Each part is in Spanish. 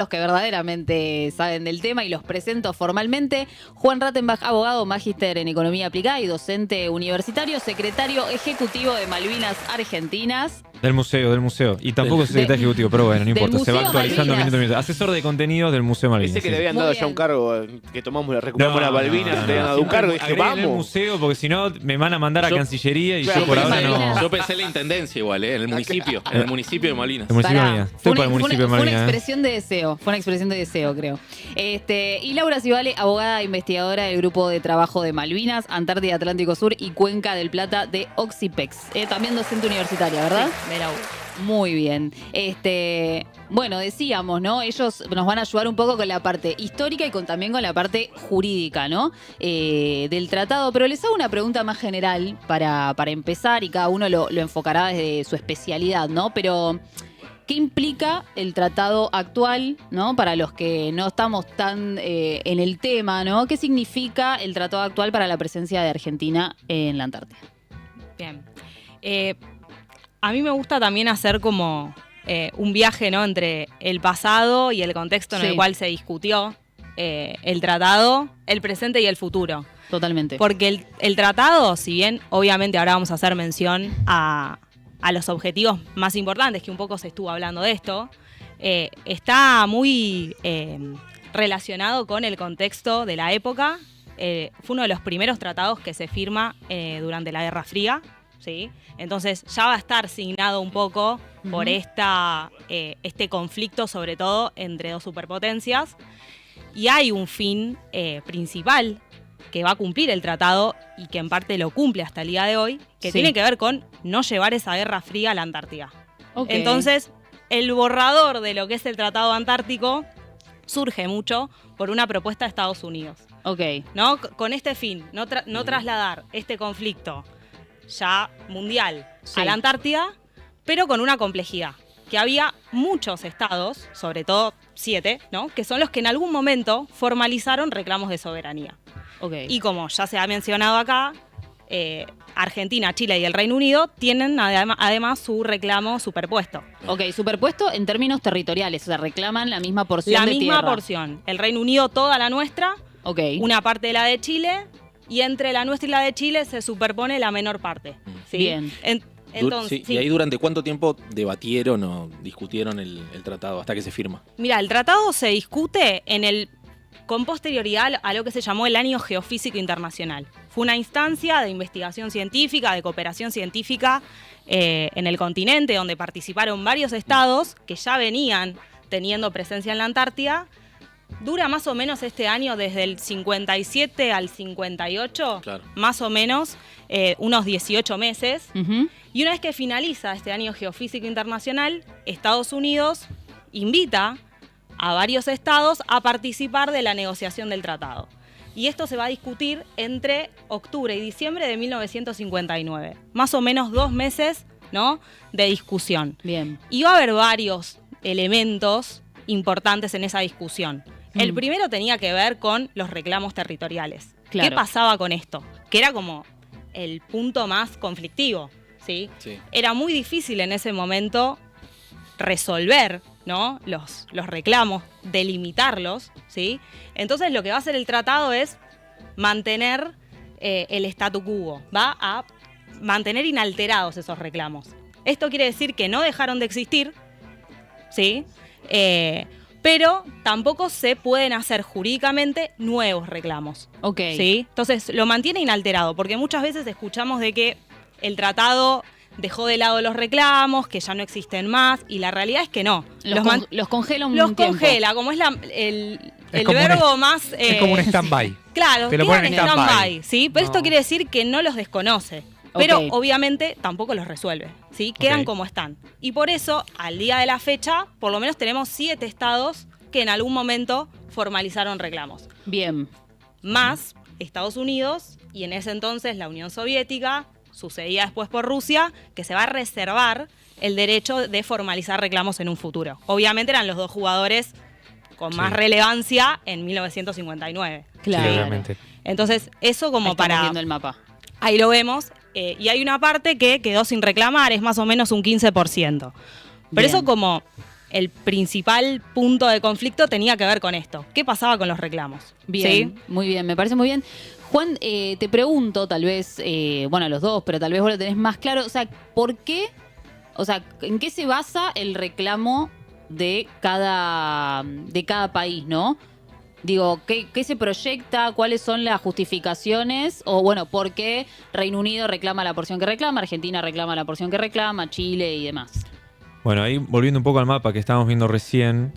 Los que verdaderamente saben del tema y los presento formalmente. Juan Rattenbach, abogado, magíster en Economía Aplicada y docente universitario, secretario ejecutivo de Malvinas Argentinas. Del museo. Y tampoco es secretario ejecutivo, pero bueno, no importa. Se va Museo actualizando Malvinas. minuto a minuto. Asesor de contenidos del Museo Malvinas. Pensé que sí. le habían Muy dado bien. ya un cargo, que recuperamos las Malvinas, te habían dado un Siempre cargo y dije, agreguen el vamos. museo, porque si no me van a mandar a Yo- Cancillería y Claro, yo por pensé ahora Malvinas. no. Yo pensé en la intendencia igual, en el municipio. En el municipio de Malvinas. El municipio de Pará, Malvinas. Estoy para el municipio de fue una Malvinas. expresión de deseo. Fue una expresión de deseo, creo. Y Laura Civale, abogada e investigadora del Grupo de Trabajo de Malvinas, Antártida, Atlántico Sur y Cuenca del Plata de Oxipex. También docente universitaria, ¿verdad? De la U. Muy bien. Bueno, decíamos, ¿no? Ellos nos van a ayudar un poco con la parte histórica y también con la parte jurídica, ¿no? Del tratado. Pero les hago una pregunta más general para empezar y cada uno lo enfocará desde su especialidad, ¿no? Pero, ¿qué implica el tratado actual, ¿no? Para los que no estamos tan en el tema, ¿no? ¿Qué significa el tratado actual para la presencia de Argentina en la Antártida? Bien. A mí me gusta también hacer como un viaje, ¿no? Entre el pasado y el contexto en Sí. el cual se discutió el tratado, el presente y el futuro. Totalmente. Porque el tratado, si bien obviamente ahora vamos a hacer mención a los objetivos más importantes, que un poco se estuvo hablando de esto, está muy relacionado con el contexto de la época. Fue uno de los primeros tratados que se firma durante la Guerra Fría, ¿sí? Entonces ya va a estar signado un poco por este conflicto, sobre todo entre dos superpotencias. Y hay un fin principal que va a cumplir el tratado y que en parte lo cumple hasta el día de hoy, que Sí. tiene que ver con no llevar esa Guerra Fría a la Antártida. Ok. Entonces, el borrador de lo que es el Tratado Antártico surge mucho por una propuesta de Estados Unidos, Ok. ¿no? Con este fin, no trasladar este conflicto ya mundial Sí. a la Antártida, pero con una complejidad, que había muchos estados, sobre todo 7, ¿no? Que son los que en algún momento formalizaron reclamos de soberanía. Ok. Y como ya se ha mencionado acá, Argentina, Chile y el Reino Unido tienen además su reclamo superpuesto. Ok, superpuesto en términos territoriales, o sea, reclaman la misma porción La de misma tierra. porción. El Reino Unido toda la nuestra, Ok. una parte de la de Chile, y entre la nuestra y la de Chile se superpone la menor parte. ¿sí? Bien. Entonces, ¿Y ahí durante cuánto tiempo debatieron o discutieron el tratado hasta que se firma? Mira, el tratado se discute con posterioridad a lo que se llamó el Año Geofísico Internacional. Fue una instancia de investigación científica, de cooperación científica en el continente, donde participaron varios estados que ya venían teniendo presencia en la Antártida. Dura más o menos este año desde el 57 al 58, Claro. más o menos, unos 18 meses. Ujú. Y una vez que finaliza este Año Geofísico Internacional, Estados Unidos invita a varios estados a participar de la negociación del tratado. Y esto se va a discutir entre octubre y diciembre de 1959. Más o menos 2 meses, ¿no?, de discusión. Bien. Y va a haber varios elementos importantes en esa discusión. El primero tenía que ver con los reclamos territoriales. Claro. ¿Qué pasaba con esto? Que era como el punto más conflictivo, ¿sí? Sí. Era muy difícil en ese momento resolver, ¿no?, los reclamos, delimitarlos, ¿sí? Entonces lo que va a hacer el tratado es mantener el statu quo, va a mantener inalterados esos reclamos. Esto quiere decir que no dejaron de existir, ¿sí? Pero tampoco se pueden hacer jurídicamente nuevos reclamos. Ok. ¿Sí? Entonces lo mantiene inalterado, porque muchas veces escuchamos de que el tratado dejó de lado los reclamos, que ya no existen más, y la realidad es que no. Los congela un los tiempo. congela, como es el como un verbo más... Es como un stand-by. Claro, Te lo quedan ponen en en stand-by. stand-by, ¿sí? Pero esto No. quiere decir que no los desconoce. Pero Ok. obviamente tampoco los resuelve, ¿sí? Quedan Ok. como están. Y por eso, al día de la fecha, por lo menos tenemos 7 estados que en algún momento formalizaron reclamos. Bien. Más Estados Unidos y en ese entonces la Unión Soviética, sucedida después por Rusia, que se va a reservar el derecho de formalizar reclamos en un futuro. Obviamente eran los dos jugadores con más Sí. relevancia en 1959. Claro. Sí, obviamente. Entonces, eso como Ahí estamos para... viendo el mapa. Ahí lo vemos. Y hay una parte que quedó sin reclamar, es más o menos un 15%. Pero Bien. eso como el principal punto de conflicto tenía que ver con esto. ¿Qué pasaba con los reclamos? Bien, ¿Sí? muy bien, me parece muy bien. Juan, te pregunto, tal vez, bueno, a los dos, pero tal vez vos lo tenés más claro, o sea, ¿por qué, o sea, en qué se basa el reclamo de cada país, ¿no? Digo, ¿qué se proyecta? ¿Cuáles son las justificaciones? O bueno, ¿por qué Reino Unido reclama la porción que reclama, Argentina reclama la porción que reclama, Chile y demás? Bueno, ahí volviendo un poco al mapa que estábamos viendo recién,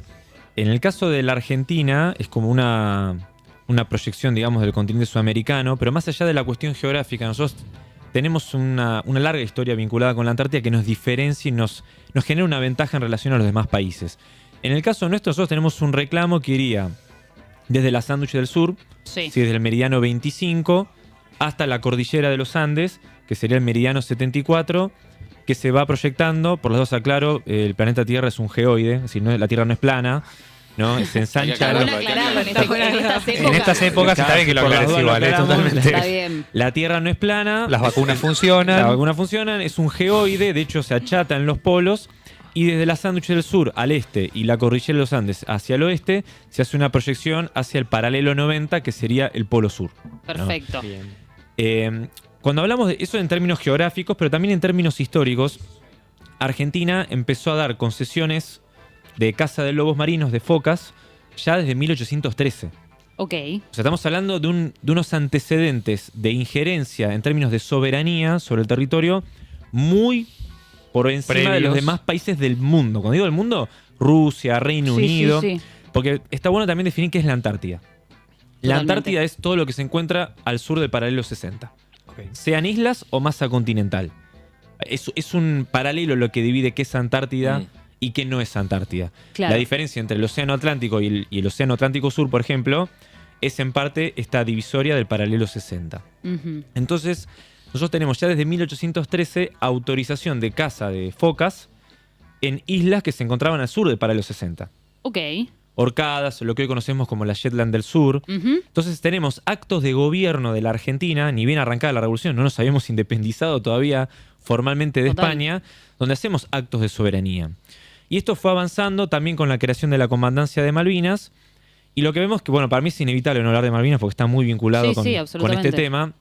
en el caso de la Argentina es como una proyección, digamos, del continente sudamericano, pero más allá de la cuestión geográfica, nosotros tenemos una larga historia vinculada con la Antártida que nos diferencia y nos genera una ventaja en relación a los demás países. En el caso nuestro, nosotros tenemos un reclamo que iría desde la Sándwich del Sur, Sí. desde el meridiano 25 hasta la cordillera de los Andes, que sería el meridiano 74, que se va proyectando, por los dos aclaro, el planeta Tierra es un geoide, es decir, la Tierra no es plana, ¿no? Se ensancha. Hay que Bueno, aclararlo en estas épocas. En estas épocas está bien que lo aclares igual, totalmente. Está bien. La Tierra no es plana. Las vacunas funcionan. Las vacunas funcionan, es un geoide, de hecho se achata en los polos. Y desde la Sándwich del Sur al este y la cordillera de los Andes hacia el oeste, se hace una proyección hacia el paralelo 90, que sería el polo sur, ¿no? Perfecto. Cuando hablamos de eso en términos geográficos, pero también en términos históricos, Argentina empezó a dar concesiones de caza de lobos marinos, de focas, ya desde 1813. Ok. O sea, estamos hablando de unos antecedentes de injerencia en términos de soberanía sobre el territorio muy por encima de los Previos. demás países del mundo. Cuando digo del mundo, Rusia, Reino Unido. Sí. Porque está bueno también definir qué es la Antártida. La Totalmente. Antártida es todo lo que se encuentra al sur del paralelo 60. Ok. Sean islas o masa continental. Es un paralelo lo que divide qué es Antártida y qué no es Antártida. Claro. La diferencia entre el Océano Atlántico y el Océano Atlántico Sur, por ejemplo, es en parte esta divisoria del paralelo 60. Ujú. Entonces, nosotros tenemos ya desde 1813 autorización de caza de focas en islas que se encontraban al sur del paralelo 60. Ok. Orcadas, lo que hoy conocemos como la Shetland del Sur. Ujú. Entonces tenemos actos de gobierno de la Argentina, ni bien arrancada la revolución, no nos habíamos independizado todavía formalmente de Total. España, donde hacemos actos de soberanía. Y esto fue avanzando también con la creación de la Comandancia de Malvinas. Y lo que vemos que, bueno, para mí es inevitable no hablar de Malvinas porque está muy vinculado Sí, con, sí, con absolutamente. este tema.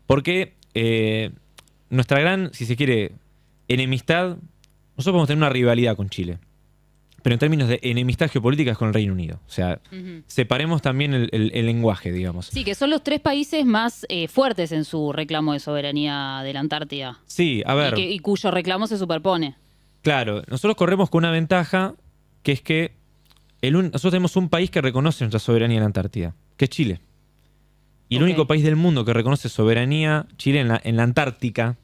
Porque nuestra gran, si se quiere, enemistad, nosotros podemos tener una rivalidad con Chile. Pero en términos de enemistad geopolítica es con el Reino Unido. O sea, Ujú. separemos también el lenguaje, digamos. Sí, que son los tres países más fuertes en su reclamo de soberanía de la Antártida. Sí, a ver, Y cuyo reclamo se superpone. claro, nosotros corremos con una ventaja que es que nosotros tenemos un país que reconoce nuestra soberanía en la Antártida, que es Chile. Y el Ok. único país del mundo que reconoce soberanía Chile en la Antártica,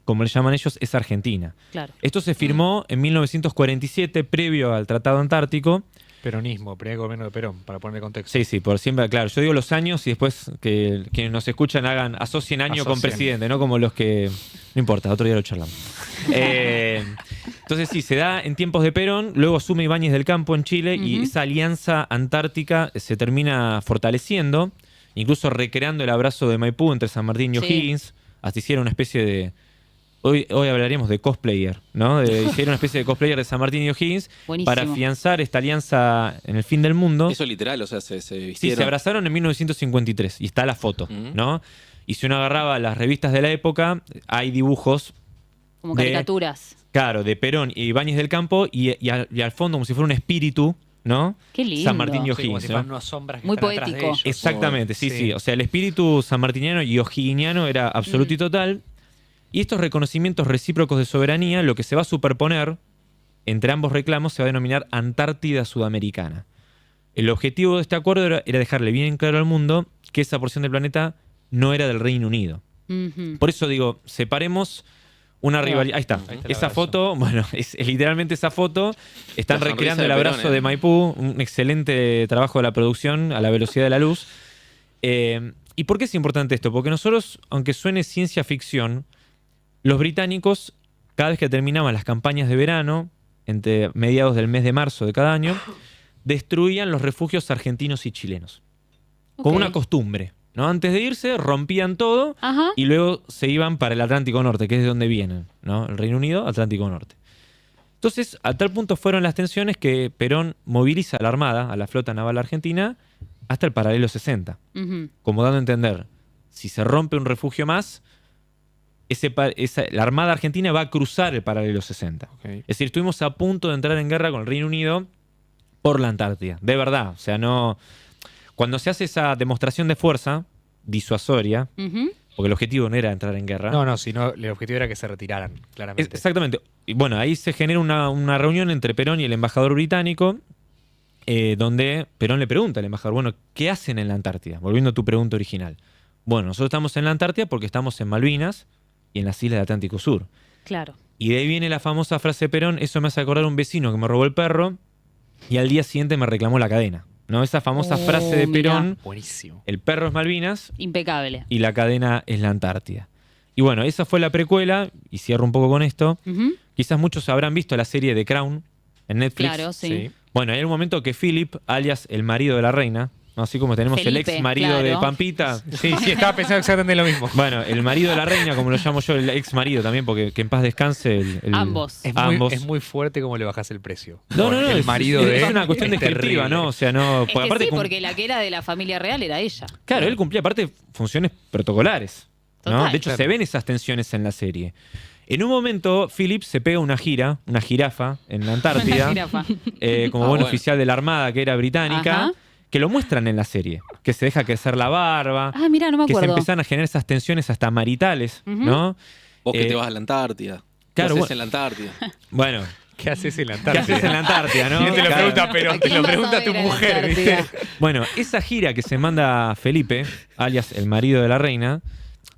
como le llaman ellos, es Argentina. Claro. Esto se firmó en 1947, previo al Tratado Antártico. Peronismo, primer gobierno de Perón, para ponerle contexto. Sí, sí, por siempre, claro. Yo digo los años y después que quienes nos escuchan asocien año con Asocien. presidente, ¿no? Como los que... No importa, otro día lo charlamos. Entonces sí, se da en tiempos de Perón, luego asume Ibáñez del Campo en Chile y Ujú. esa alianza antártica se termina fortaleciendo, incluso recreando el abrazo de Maipú entre San Martín y Sí. O'Higgins. Hasta hicieron una especie de... Hoy hablaremos de cosplayer, ¿no? Hicieron una especie de cosplayer de San Martín y O'Higgins Buenísimo. para afianzar esta alianza en el fin del mundo. Eso literal, o sea, se Sí, vistieron. se abrazaron en 1953 y está la foto, Ujú. ¿no? Y si uno agarraba las revistas de la época, hay dibujos, Como de- caricaturas. claro, de Perón y Ibáñez del Campo y al fondo como si fuera un espíritu, ¿no? Qué lindo. San Martín y Sí, como O'Higgins, si ¿no? fueran unas sombras que Muy están atrás de poético. ellos. Exactamente, sí, Sí. sí. O sea, el espíritu sanmartiniano y o'higginiano era absoluto y total. Y estos reconocimientos recíprocos de soberanía, lo que se va a superponer entre ambos reclamos se va a denominar Antártida Sudamericana. El objetivo de este acuerdo era dejarle bien claro al mundo que esa porción del planeta no era del Reino Unido. Ujú. Por eso digo, separemos una rivalidad. Ahí está. Ahí está el Esa abrazo. foto, bueno, es literalmente esa foto. Están La sonrisa recreando el de abrazo Perón, de Maipú, un excelente trabajo de la producción a la velocidad de la luz. ¿Y por qué es importante esto? Porque nosotros, aunque suene ciencia ficción, los británicos, cada vez que terminaban las campañas de verano, entre mediados del mes de marzo de cada año, destruían los refugios argentinos y chilenos. Como Ok. una costumbre, ¿no? Antes de irse, rompían todo Ajá. y luego se iban para el Atlántico Norte, que es de donde vienen, ¿no? El Reino Unido, Atlántico Norte. Entonces, a tal punto fueron las tensiones que Perón moviliza a la Armada, a la flota naval argentina, hasta el paralelo 60. Ujú. Como dando a entender, si se rompe un refugio más, la Armada Argentina va a cruzar el paralelo 60. Ok. Es decir, estuvimos a punto de entrar en guerra con el Reino Unido por la Antártida. De verdad. O sea, no. Cuando se hace esa demostración de fuerza disuasoria, Ujú. porque el objetivo no era entrar en guerra. No, sino el objetivo era que se retiraran, claramente. Exactamente. Y bueno, ahí se genera una reunión entre Perón y el embajador británico, donde Perón le pregunta al embajador, bueno, ¿qué hacen en la Antártida? Volviendo a tu pregunta original. Bueno, nosotros estamos en la Antártida porque estamos en Malvinas y en las islas del Atlántico Sur. Claro. Y de ahí viene la famosa frase de Perón, eso me hace acordar a un vecino que me robó el perro y al día siguiente me reclamó la cadena. ¿No? Esa famosa Oh, frase de mirá. Perón, Buenísimo. el perro es Malvinas Impecable. y la cadena es la Antártida. Y bueno, esa fue la precuela, y cierro un poco con esto. Ujú. Quizás muchos habrán visto la serie The Crown en Netflix. Claro, sí. Bueno, hay un momento que Philip, alias el marido de la reina, ¿no? Así como tenemos Felipe, el ex marido de claro. Pampita. Sí, estaba pensando exactamente lo mismo. Bueno, el marido de la reina, como lo llamo yo, el ex marido también, porque que en paz descanse Ambos. ambos. Es muy fuerte cómo le bajas el precio. No, El marido de es una cuestión es descriptiva, terrible. ¿no? O sea, no. Es Porque que aparte sí, cum- porque la que era de la familia real era ella. Claro, él cumplía aparte funciones protocolares. ¿no? Total. De hecho, Claro. se ven esas tensiones en la serie. En un momento, Philip se pega una jirafa en la Antártida, Una jirafa. como Ah, buen bueno. oficial de la Armada que era británica, Ajá. que lo muestran en la serie, que se deja crecer la barba, Ah, mira, no me que se acuerdo. empiezan a generar esas tensiones hasta maritales, Ujú. ¿no? Vos que Eh, te vas a la Antártida. claro, ¿Qué haces bueno. en la Antártida? Bueno, ¿Qué haces en la ¿qué Antártida? haces en la Antártida, no? Y no te lo Claro. pregunta Perón, ¿A te quién lo vas a pregunta ver tu en la mujer, Antártida? ¿viste? Bueno, esa gira que se manda Felipe, alias el marido de la reina,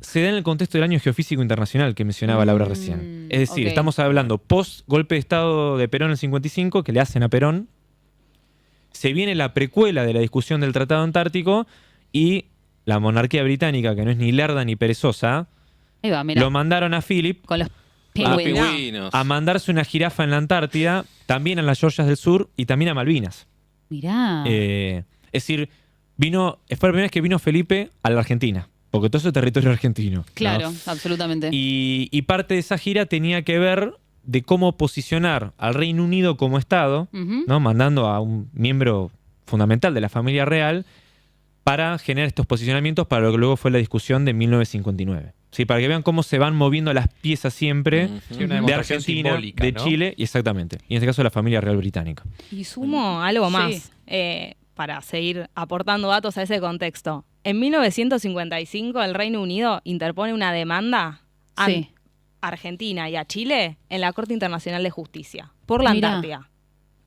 se da en el contexto del año geofísico internacional que mencionaba Laura recién. Es decir, ok. estamos hablando post golpe de estado de Perón en el 55, que le hacen a Perón. Se viene la precuela de la discusión del Tratado Antártico y la monarquía británica, que no es ni lerda ni perezosa, Ahí va, mira. lo mandaron a Philip Con los A los pingüinos. pingüinos. a mandarse una jirafa en la Antártida, también en las Georgias del Sur y también a Malvinas. Mirá. Es decir, fue la primera vez que vino Felipe a la Argentina, porque todo eso es territorio argentino. ¿no? Claro, absolutamente. Y parte de esa gira tenía que ver de cómo posicionar al Reino Unido como Estado, Ujú. ¿no? Mandando a un miembro fundamental de la familia real para generar estos posicionamientos para lo que luego fue la discusión de 1959. Sí, para que vean cómo se van moviendo las piezas siempre Ujú. Sí, una de demostración Argentina, simbólica, de ¿no? Chile, y exactamente. Y en este caso la familia real británica. Y sumo algo Sí. más para seguir aportando datos a ese contexto. En 1955 el Reino Unido interpone una demanda a Sí. Argentina y a Chile en la Corte Internacional de Justicia por la Mirá. Antártida.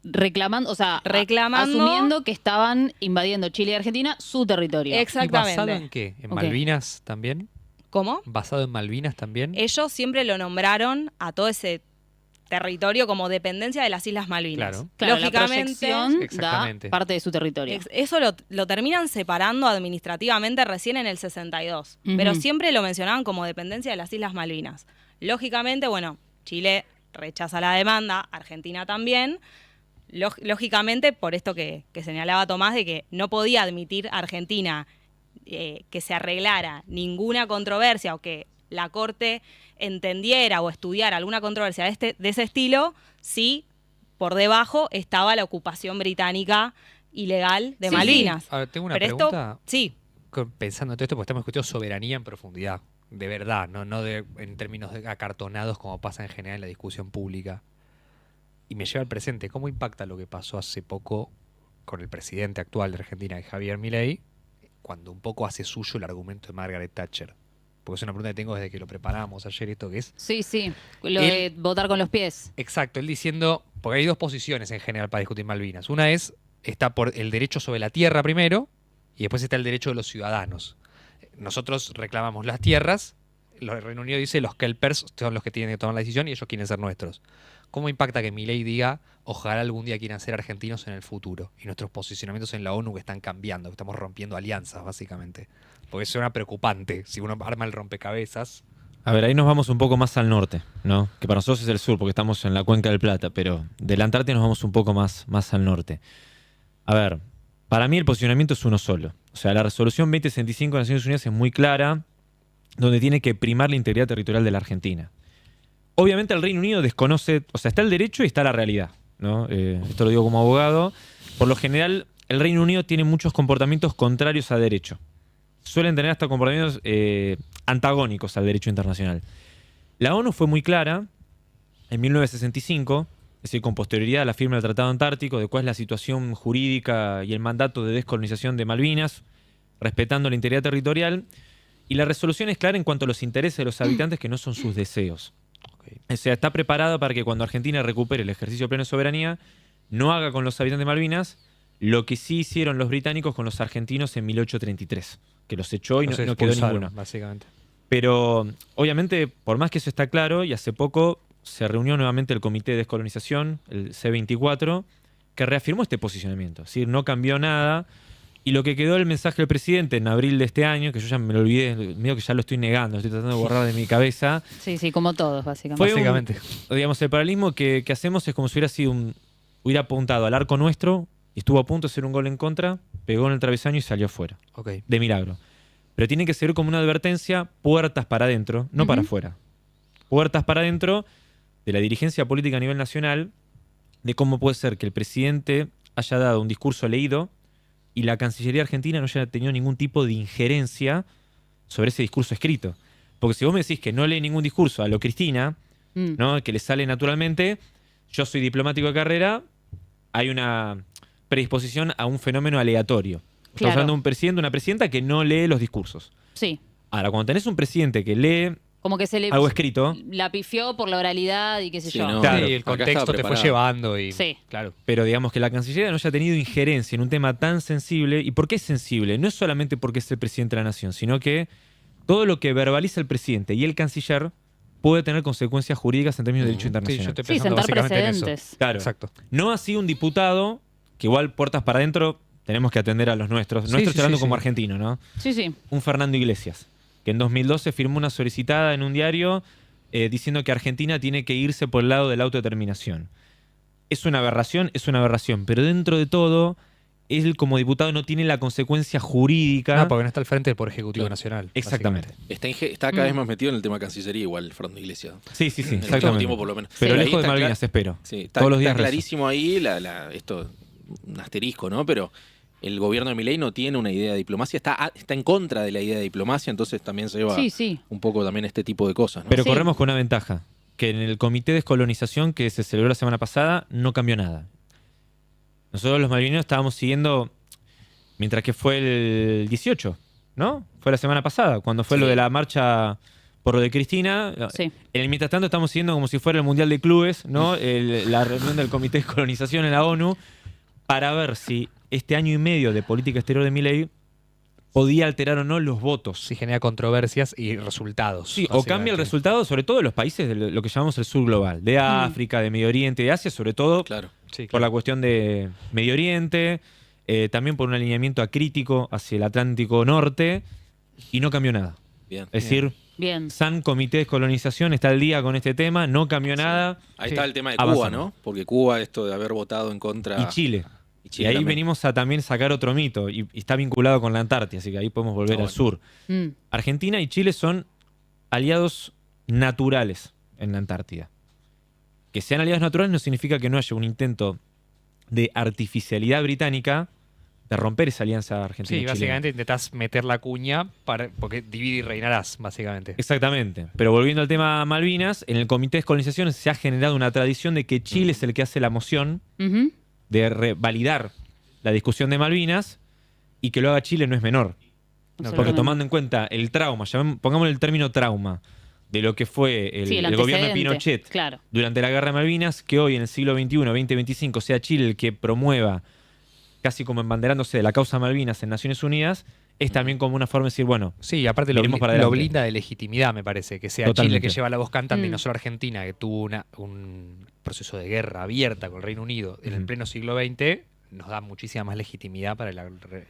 Reclamando, o sea, Reclamando- asumiendo que estaban invadiendo Chile y Argentina su territorio. ¿Y Exactamente. basado en qué? ¿En Ok. Malvinas también? ¿Cómo? ¿Basado en Malvinas también? Ellos siempre lo nombraron a todo ese territorio como dependencia de las Islas Malvinas. Claro. Claro, la Lógicamente, proyección da Exactamente. parte de su territorio. eso lo terminan separando administrativamente recién en el 62, Ujú. pero siempre lo mencionaban como dependencia de las Islas Malvinas. Lógicamente, bueno, Chile rechaza la demanda, Argentina también. Lógicamente, por esto que señalaba Tomás, de que no podía admitir Argentina que se arreglara ninguna controversia o que la Corte entendiera o estudiara alguna controversia de ese estilo, si por debajo estaba la ocupación británica ilegal de Sí, Malvinas. A ver, tengo una Pero pregunta. esto, sí, Pensando en todo esto, porque estamos discutiendo soberanía en profundidad. De verdad, no en términos acartonados como pasa en general en la discusión pública. Y me lleva al presente. ¿Cómo impacta lo que pasó hace poco con el presidente actual de Argentina, Javier Milei, cuando un poco hace suyo el argumento de Margaret Thatcher? Porque es una pregunta que tengo desde que lo preparamos ayer, esto que es. Sí, sí. Lo de votar con los pies. Exacto, él diciendo, porque hay dos posiciones en general para discutir Malvinas. Una está por el derecho sobre la tierra primero, y después está el derecho de los ciudadanos. Nosotros reclamamos las tierras, el Reino Unido dice los kelpers son los que tienen que tomar la decisión y ellos quieren ser nuestros. ¿Cómo impacta que Milei diga, ojalá algún día quieran ser argentinos en el futuro? Y nuestros posicionamientos en la ONU que están cambiando, que estamos rompiendo alianzas, básicamente. Porque suena preocupante. Si uno arma el rompecabezas, A ver, ahí nos vamos un poco más al norte, ¿no? Que para nosotros es el sur, porque estamos en la Cuenca del Plata, pero de la Antártida nos vamos un poco más al norte. A ver, para mí el posicionamiento es uno solo. O sea, la resolución 2065 de Naciones Unidas es muy clara, donde tiene que primar la integridad territorial de la Argentina. Obviamente el Reino Unido desconoce, o sea, está el derecho y está la realidad, ¿no? Esto lo digo como abogado. Por lo general, el Reino Unido tiene muchos comportamientos contrarios a derecho. Suelen tener hasta comportamientos antagónicos al derecho internacional. La ONU fue muy clara en 1965, es decir, con posterioridad a la firma del Tratado Antártico, de cuál es la situación jurídica y el mandato de descolonización de Malvinas, respetando la integridad territorial. Y la resolución es clara en cuanto a los intereses de los habitantes, que no son sus deseos. O sea, está preparada para que cuando Argentina recupere el ejercicio pleno de soberanía, no haga con los habitantes de Malvinas lo que sí hicieron los británicos con los argentinos en 1833, que los echó y no quedó expulsaron, ninguno. básicamente. Pero, obviamente, por más que eso está claro, y hace poco se reunió nuevamente el Comité de Descolonización, el C24, que reafirmó este posicionamiento. Es decir, no cambió nada. Y lo que quedó el mensaje del presidente en abril de este año, que yo ya me lo olvidé, medio que ya lo estoy negando, lo estoy tratando de borrar de mi cabeza. Sí, sí, como todos, básicamente. Fue Básicamente. digamos, el paralelismo que hacemos es como si hubiera sido hubiera apuntado al arco nuestro y estuvo a punto de hacer un gol en contra, pegó en el travesaño y salió afuera. Ok. De milagro. Pero tiene que ser como una advertencia, puertas para adentro, no para afuera. Puertas para adentro de la dirigencia política a nivel nacional, de cómo puede ser que el presidente haya dado un discurso leído y la Cancillería Argentina no haya tenido ningún tipo de injerencia sobre ese discurso escrito. Porque si vos me decís que no lee ningún discurso a lo Cristina, ¿no? Que le sale naturalmente, yo soy diplomático de carrera, hay una predisposición a un fenómeno aleatorio. Estamos Claro. hablando de un presidente, una presidenta que no lee los discursos. Sí. Ahora, cuando tenés un presidente que lee Como que se le algo escrito, la pifió por la oralidad y qué sé Sí, yo. no. Claro, Sí, el acá contexto estaba te fue preparado. llevando y... Sí. Claro. pero digamos que la Cancillería no haya tenido injerencia en un tema tan sensible. ¿Y por qué es sensible? No es solamente porque es el presidente de la nación, sino que todo lo que verbaliza el presidente y el canciller puede tener consecuencias jurídicas en términos de derecho Sí, yo internacional. estoy Sí, pensando sentar básicamente en eso. precedentes. Claro. Exacto. No así un diputado, que igual puertas para adentro tenemos que atender a los nuestros. Sí, Nuestros sí, hablando sí, como sí. argentino, ¿no? Sí, sí. Un Fernando Iglesias, que en 2012 firmó una solicitada en un diario diciendo que Argentina tiene que irse por el lado de la autodeterminación. Es una aberración, pero dentro de todo, él como diputado no tiene la consecuencia jurídica. No, porque no está al frente del Poder Ejecutivo Claro. Nacional. Exactamente. básicamente. Está cada vez más metido en el tema Cancillería, igual, Fernando Iglesias. Sí, En el último exactamente. tiempo, por lo menos. Pero Sí, ahí lejos de está Malvinas, espero. Sí, está, Todos los días está rezo. clarísimo ahí esto, un asterisco, ¿no? Pero el gobierno de Milei no tiene una idea de diplomacia, está en contra de la idea de diplomacia, entonces también se lleva Sí, sí. un poco también este tipo de cosas, ¿no? Pero Sí. corremos con una ventaja, que en el Comité de Descolonización que se celebró la semana pasada no cambió nada. Nosotros los malvineros estábamos siguiendo, mientras que fue el 18, ¿no? Fue la semana pasada, cuando fue Sí. lo de la marcha por lo de Cristina. Sí. En el mientras tanto estamos siguiendo como si fuera el Mundial de Clubes, ¿no? La reunión del Comité de Descolonización en la ONU, para ver si este año y medio de política exterior de Milei podía alterar o no los votos. Sí genera controversias y resultados. Sí, o cambia el básicamente. resultado, sobre todo de los países de lo que llamamos el sur global, de África, de Medio Oriente, de Asia, sobre todo Claro. Sí, por claro. la cuestión de Medio Oriente, también por un alineamiento acrítico hacia el Atlántico Norte, y no cambió nada. Bien. Es decir, Bien. San Comité de Descolonización está al día con este tema, no cambió nada, Ahí Sí. está el tema de Cuba, Avanzamos. ¿no? Porque Cuba, esto de haber votado en contra... y Chile. Y Y Chile ahí también. venimos a también sacar otro mito, y está vinculado con la Antártida, así que ahí podemos volver Ah, al bueno. sur. Mm. Argentina y Chile son aliados naturales en la Antártida. Que sean aliados naturales no significa que no haya un intento de artificialidad británica de romper esa alianza argentina. Sí, básicamente intentás meter la cuña porque divide y reinarás, básicamente. Exactamente. Pero volviendo al tema Malvinas, en el Comité de Descolonización se ha generado una tradición de que Chile es el que hace la moción Ujú. de validar la discusión de Malvinas, y que lo haga Chile no es menor. Porque Absolutamente. tomando en cuenta el trauma, pongamos el término trauma, de lo que fue Sí, el gobierno de antecedente. Pinochet Claro. durante la Guerra de Malvinas, que hoy en el siglo XXI, 2025, sea Chile el que promueva, casi como embanderándose de la causa Malvinas en Naciones Unidas, es también como una forma de decir, bueno, Sí, y aparte lo Miremos para lo adelante. blinda de legitimidad, me parece. Que sea Totalmente. Chile que lleva la voz cantante y no Mm. solo Argentina, que tuvo un proceso de guerra abierta con el Reino Unido en el Ujú. pleno siglo XX, nos da muchísima más legitimidad para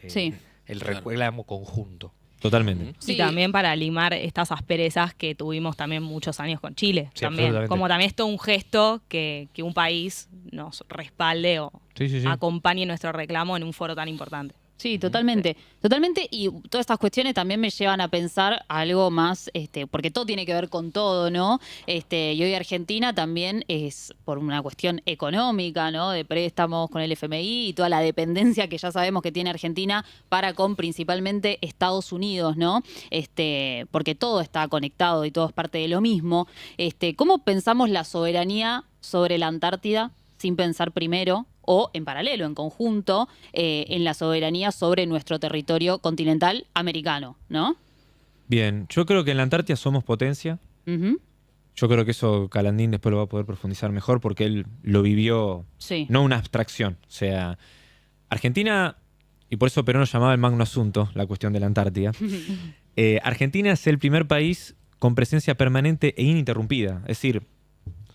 Sí. el Claro. reclamo conjunto. totalmente. Ujú. Sí. Y también para limar estas asperezas que tuvimos también muchos años con Chile. Sí, también. absolutamente. Como también esto un gesto que un país nos respalde o Sí, sí, sí. acompañe nuestro reclamo en un foro tan importante. Sí, totalmente. Totalmente. Y todas estas cuestiones también me llevan a pensar algo más, porque todo tiene que ver con todo, ¿no? Y hoy Argentina también es por una cuestión económica, ¿no? De préstamos con el FMI y toda la dependencia que ya sabemos que tiene Argentina para con principalmente Estados Unidos, ¿no? Porque todo está conectado y todo es parte de lo mismo. ¿Cómo pensamos la soberanía sobre la Antártida sin pensar primero o en paralelo, en conjunto, en la soberanía sobre nuestro territorio continental americano, ¿no? Bien, yo creo que en la Antártida somos potencia. Ujú. Yo creo que eso Calandín después lo va a poder profundizar mejor porque él lo vivió, Sí. no una abstracción. O sea, Argentina, y por eso Perón lo llamaba el magno asunto, la cuestión de la Antártida. Argentina es el primer país con presencia permanente e ininterrumpida. Es decir,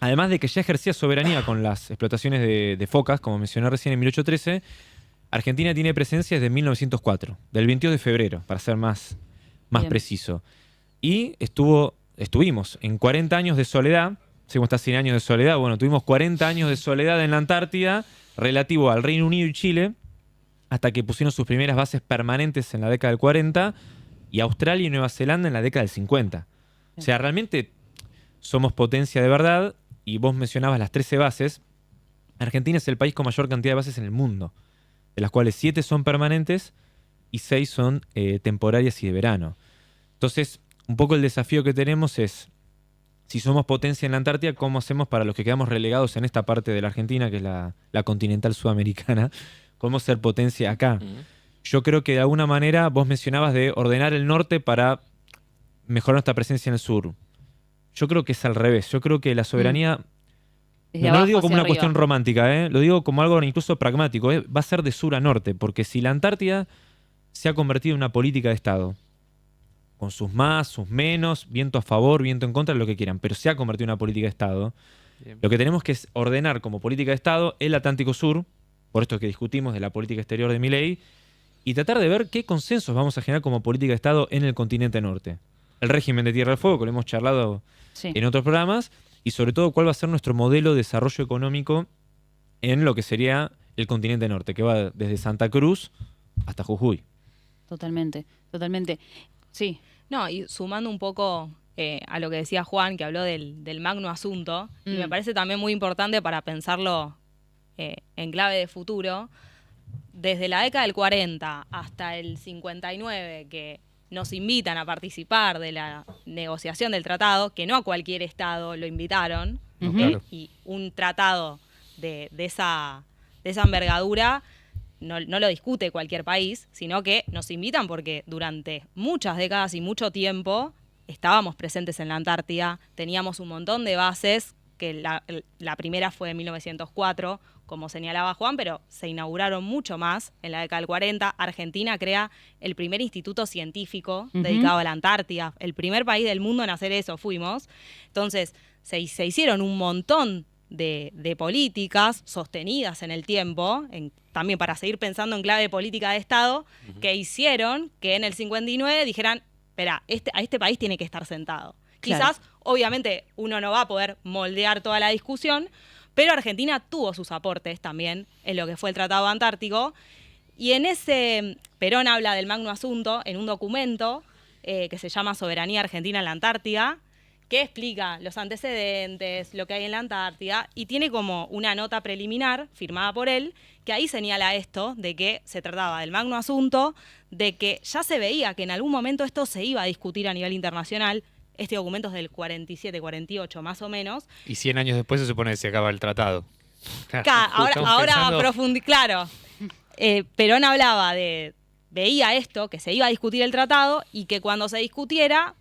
además de que ya ejercía soberanía con las explotaciones de focas, como mencioné recién en 1813, Argentina tiene presencia desde 1904, del 22 de febrero, para ser más Bien. preciso. Y estuvimos en 40 años de soledad, según está 100 años de soledad, bueno, tuvimos 40 años de soledad en la Antártida relativo al Reino Unido y Chile, hasta que pusieron sus primeras bases permanentes en la década del 40 y Australia y Nueva Zelanda en la década del 50. O sea, realmente somos potencia de verdad. Y vos mencionabas las 13 bases. Argentina es el país con mayor cantidad de bases en el mundo, de las cuales 7 son permanentes y 6 son temporarias y de verano. Entonces, un poco el desafío que tenemos es, si somos potencia en la Antártida, ¿cómo hacemos para los que quedamos relegados en esta parte de la Argentina, que es la continental sudamericana? ¿Cómo ser potencia acá? Yo creo que de alguna manera vos mencionabas de ordenar el norte para mejorar nuestra presencia en el sur. Yo creo que es al revés. Yo creo que la soberanía, Desde no lo abajo digo como hacia una arriba. cuestión romántica, lo digo como algo incluso pragmático, va a ser de sur a norte, porque si la Antártida se ha convertido en una política de Estado, con sus más, sus menos, viento a favor, viento en contra, lo que quieran, pero se ha convertido en una política de Estado, lo que tenemos que es ordenar como política de Estado el Atlántico Sur, por esto que discutimos de la política exterior de Milei, y tratar de ver qué consensos vamos a generar como política de Estado en el continente norte. El régimen de Tierra del Fuego, que lo hemos charlado Sí. en otros programas, y sobre todo cuál va a ser nuestro modelo de desarrollo económico en lo que sería el continente norte, que va desde Santa Cruz hasta Jujuy. Totalmente, totalmente. Sí. No, y sumando un poco a lo que decía Juan, que habló del magno asunto, y me parece también muy importante para pensarlo en clave de futuro, desde la década del 40 hasta el 59, que nos invitan a participar de la negociación del tratado, que no a cualquier estado lo invitaron, No, claro. y un tratado de esa envergadura no lo discute cualquier país, sino que nos invitan porque durante muchas décadas y mucho tiempo estábamos presentes en la Antártida, teníamos un montón de bases, que la primera fue en 1904, como señalaba Juan, pero se inauguraron mucho más en la década del 40. Argentina crea el primer instituto científico dedicado a la Antártida, el primer país del mundo en hacer eso fuimos. Entonces, se hicieron un montón de políticas sostenidas en el tiempo, también para seguir pensando en clave de política de Estado, que hicieron que en el 59 dijeran, espera, a este país tiene que estar sentado. Claro. Quizás, obviamente, uno no va a poder moldear toda la discusión, pero Argentina tuvo sus aportes también en lo que fue el Tratado Antártico. Y en ese, Perón habla del magno asunto en un documento que se llama Soberanía Argentina en la Antártida, que explica los antecedentes, lo que hay en la Antártida, y tiene como una nota preliminar firmada por él, que ahí señala esto, de que se trataba del magno asunto, de que ya se veía que en algún momento esto se iba a discutir a nivel internacional. Este documento es del 47, 48 más o menos. Y 100 años después se supone que se acaba el tratado. Claro, Ahora pensando- claro. Perón hablaba veía esto, que se iba a discutir el tratado y que cuando se discutiera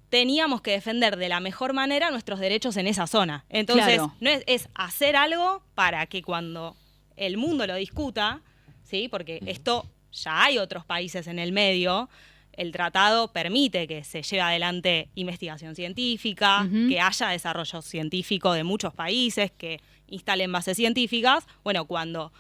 teníamos que defender de la mejor manera nuestros derechos en esa zona. Entonces, Claro. no es hacer algo para que cuando el mundo lo discuta, ¿sí? Porque esto ya hay otros países en el medio. El tratado permite que se lleve adelante investigación científica, que haya desarrollo científico de muchos países, que instalen bases científicas. Bueno, cuando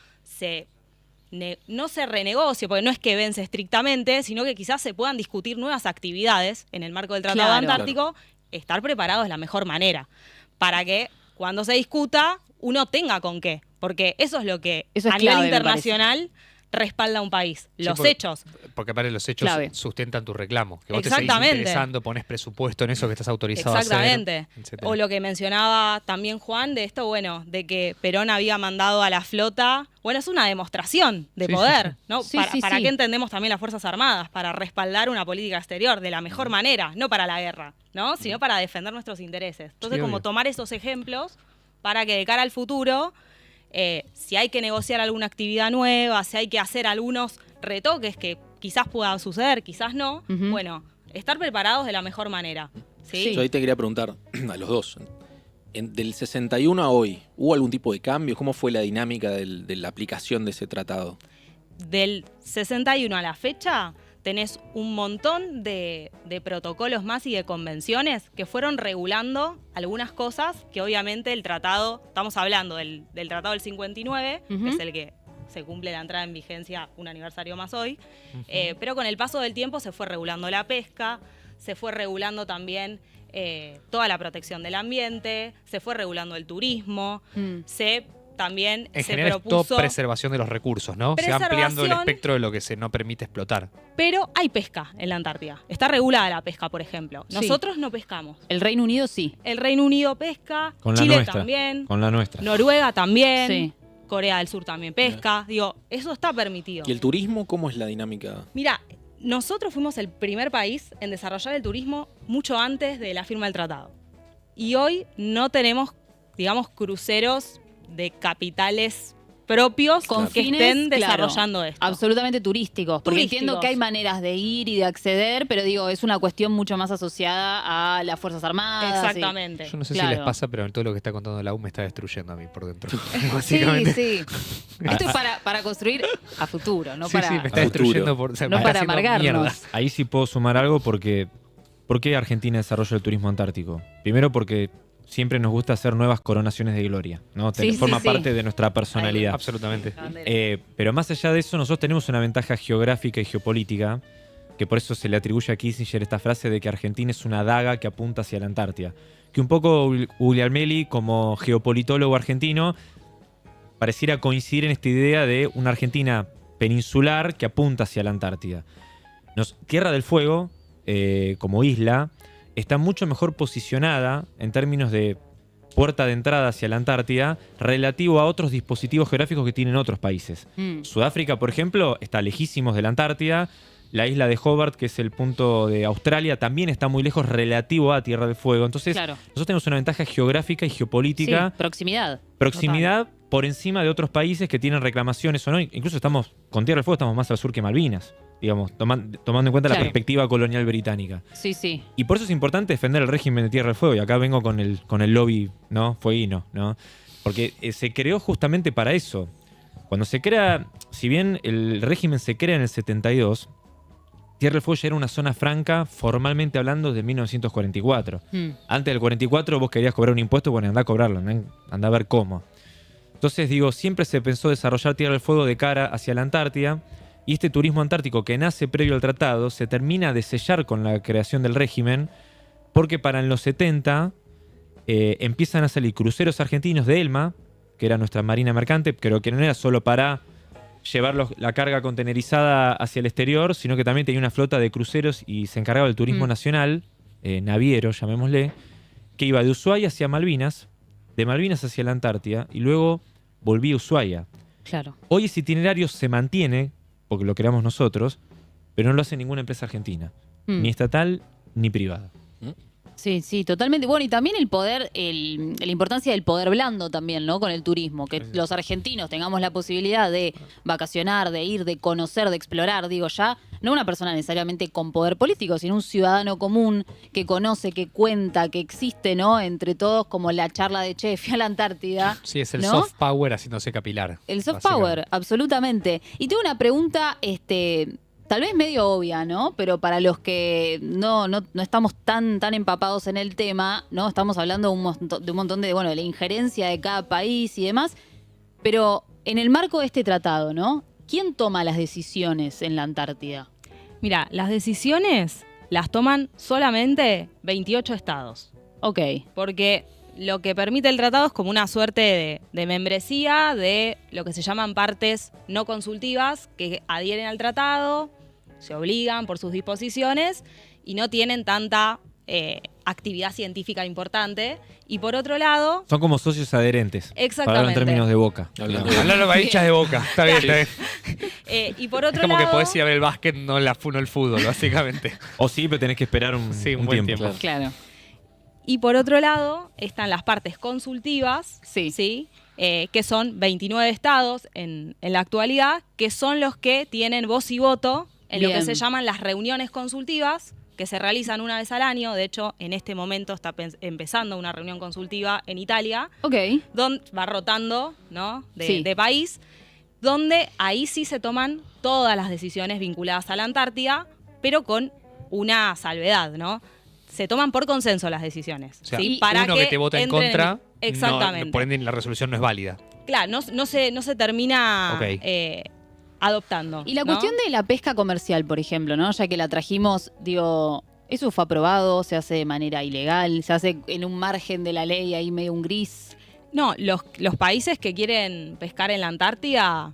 no se renegocie, porque no es que vence estrictamente, sino que quizás se puedan discutir nuevas actividades en el marco del Tratado Claro. Antártico, estar preparados de la mejor manera, para que cuando se discuta uno tenga con qué, porque eso es lo que Eso es a nivel clave, me internacional respalda a un país. Los porque- hechos. Porque aparte los hechos Clave. sustentan tu reclamo. Que vos te seguís Exactamente. interesando, pones presupuesto en eso que estás autorizado Exactamente. a hacer. Etcétera. O lo que mencionaba también Juan de esto, bueno, de que Perón había mandado a la flota. Bueno, es una demostración de Sí, poder, sí, sí. ¿no? Sí, ¿Para sí. qué entendemos también las Fuerzas Armadas? Para respaldar una política exterior de la mejor manera, no para la guerra, ¿no? Sino para defender nuestros intereses. Entonces, Sí, como obvio. tomar esos ejemplos para que de cara al futuro, si hay que negociar alguna actividad nueva, si hay que hacer algunos retoques que quizás puedan suceder, quizás no, Ujú. bueno, estar preparados de la mejor manera. ¿sí? Sí. Yo ahí te quería preguntar a los dos. Del 61 a hoy, ¿hubo algún tipo de cambio? ¿Cómo fue la dinámica de la aplicación de ese tratado? Del 61 a la fecha tenés un montón de protocolos más y de convenciones que fueron regulando algunas cosas que obviamente el tratado, estamos hablando del tratado del 59, Ujú. que es el que se cumple la entrada en vigencia un aniversario más hoy, pero con el paso del tiempo se fue regulando la pesca, se fue regulando también toda la protección del ambiente, se fue regulando el turismo, también En se general es propuso... todo preservación de los recursos, ¿no? Se va ampliando el Preservación. espectro de lo que se no permite explotar. Pero hay pesca en la Antártida. Está regulada la pesca, por ejemplo. Sí. Nosotros no pescamos. El Reino Unido sí. El Reino Unido pesca, Con la Chile nuestra. también, Con la nuestra. Noruega también, Sí. Corea del Sur también pesca. Digo, eso está permitido. ¿Y el turismo cómo es la dinámica? Mira, nosotros fuimos el primer país en desarrollar el turismo mucho antes de la firma del tratado. Y hoy no tenemos, digamos, cruceros de capitales propios Con que fines, estén claro, desarrollando esto. absolutamente turísticos. Porque Turísticos. entiendo que hay maneras de ir y de acceder, pero digo, es una cuestión mucho más asociada a las Fuerzas Armadas. Exactamente. Yo no sé Claro. si les pasa, pero todo lo que está contando la U me está destruyendo a mí por dentro. Sí, Básicamente. sí. Esto es para construir a futuro, no Sí, para... sí, me está A futuro. destruyendo por, o sea, No me está para haciendo amargarnos. mierda. Ahí sí puedo sumar algo porque ¿por qué Argentina desarrolla el turismo antártico? Primero porque siempre nos gusta hacer nuevas coronaciones de gloria, ¿no? Sí, sí, Forma sí. parte de nuestra personalidad. Absolutamente. Pero más allá de eso, nosotros tenemos una ventaja geográfica y geopolítica, que por eso se le atribuye a Kissinger esta frase de que Argentina es una daga que apunta hacia la Antártida. Que un poco Guglielmelli, como geopolitólogo argentino, pareciera coincidir en esta idea de una Argentina peninsular que apunta hacia la Antártida. Tierra del Fuego, como isla, está mucho mejor posicionada en términos de puerta de entrada hacia la Antártida relativo a otros dispositivos geográficos que tienen otros países. Sudáfrica, por ejemplo, está lejísimos de la Antártida. La isla de Hobart, que es el punto de Australia, también está muy lejos relativo a Tierra del Fuego. Entonces, Claro. nosotros tenemos una ventaja geográfica y Sí, geopolítica, proximidad. proximidad por encima de otros países que tienen reclamaciones o no. Incluso estamos, con Tierra del Fuego estamos más al sur que Malvinas, digamos, tomando en cuenta la Claro. perspectiva colonial británica. Sí, sí. Y por eso es importante defender el régimen de Tierra del Fuego. Y acá vengo con el lobby, ¿no? Fueguino, ¿no? Porque se creó justamente para eso. Cuando se crea, si bien el régimen se crea en el 72, Tierra del Fuego ya era una zona franca, formalmente hablando, de 1944. Antes del 44 vos querías cobrar un impuesto, bueno, andá a cobrarlo, ¿no? Andá a ver cómo. Entonces, digo, siempre se pensó desarrollar Tierra del Fuego de cara hacia la Antártida. Y este turismo antártico que nace previo al tratado se termina de sellar con la creación del régimen, porque para en los 70 empiezan a salir cruceros argentinos de Elma, que era nuestra marina mercante, pero que no era solo para llevar la carga contenerizada hacia el exterior, sino que también tenía una flota de cruceros y se encargaba del turismo nacional, naviero, llamémosle, que iba de Ushuaia hacia Malvinas, de Malvinas hacia la Antártida, y luego volvía a Ushuaia. Claro. Hoy ese itinerario se mantiene, porque lo creamos nosotros, pero no lo hace ninguna empresa argentina, ni estatal ni privada. Sí, sí, totalmente. Bueno, y también el poder, la importancia del poder blando también, ¿no? Con el turismo, que los argentinos tengamos la posibilidad de vacacionar, de ir, de conocer, de explorar, digo ya, no una persona necesariamente con poder político, sino un ciudadano común que conoce, que cuenta, que existe, ¿no? Entre todos, como la charla de che, fui a la Antártida. Sí, es el ¿no? soft power haciéndose capilar. El soft básicamente. power, absolutamente. Y tengo una pregunta, tal vez medio obvia, ¿no? Pero para los que no estamos tan empapados en el tema, ¿no? Estamos hablando de un montón de, bueno, de la injerencia de cada país y demás. Pero en el marco de este tratado, ¿no? ¿Quién toma las decisiones en la Antártida? Mira, las decisiones las toman solamente 28 estados. Ok. Porque lo que permite el tratado es como una suerte de membresía de lo que se llaman partes no consultivas que adhieren al tratado, se obligan por sus disposiciones y no tienen tanta actividad científica importante. Y por otro lado... Son como socios adherentes. Para hablar en Exactamente. términos de Boca. Hablando digamos. Hablando con hinchas de Boca. Está bien, está bien. Y por otro Es como lado... que podés ir a ver el básquet, no el fútbol, básicamente. O sí, pero tenés que esperar un Un buen tiempo. tiempo. Claro. Y por otro lado están las partes consultivas, Sí. que son 29 estados en la actualidad, que son los que tienen voz y voto en lo que Bien. se llaman las reuniones consultivas, que se realizan una vez al año. De hecho, en este momento está empezando una reunión consultiva en Italia, Ok. donde va rotando, ¿no? Sí. de país, donde ahí sí se toman todas las decisiones vinculadas a la Antártida, pero con una salvedad, ¿no? Se toman por consenso las decisiones. O sea, ¿sí? uno que te vota en entren contra, Exactamente. por ende la resolución no es válida. Claro, no se termina Ok. adoptando. Y la ¿no? cuestión de la pesca comercial, por ejemplo, ¿no? Ya que la trajimos, digo, eso fue aprobado, se hace de manera ilegal, se hace en un margen de la ley, ahí medio un gris. No, los países que quieren pescar en la Antártida,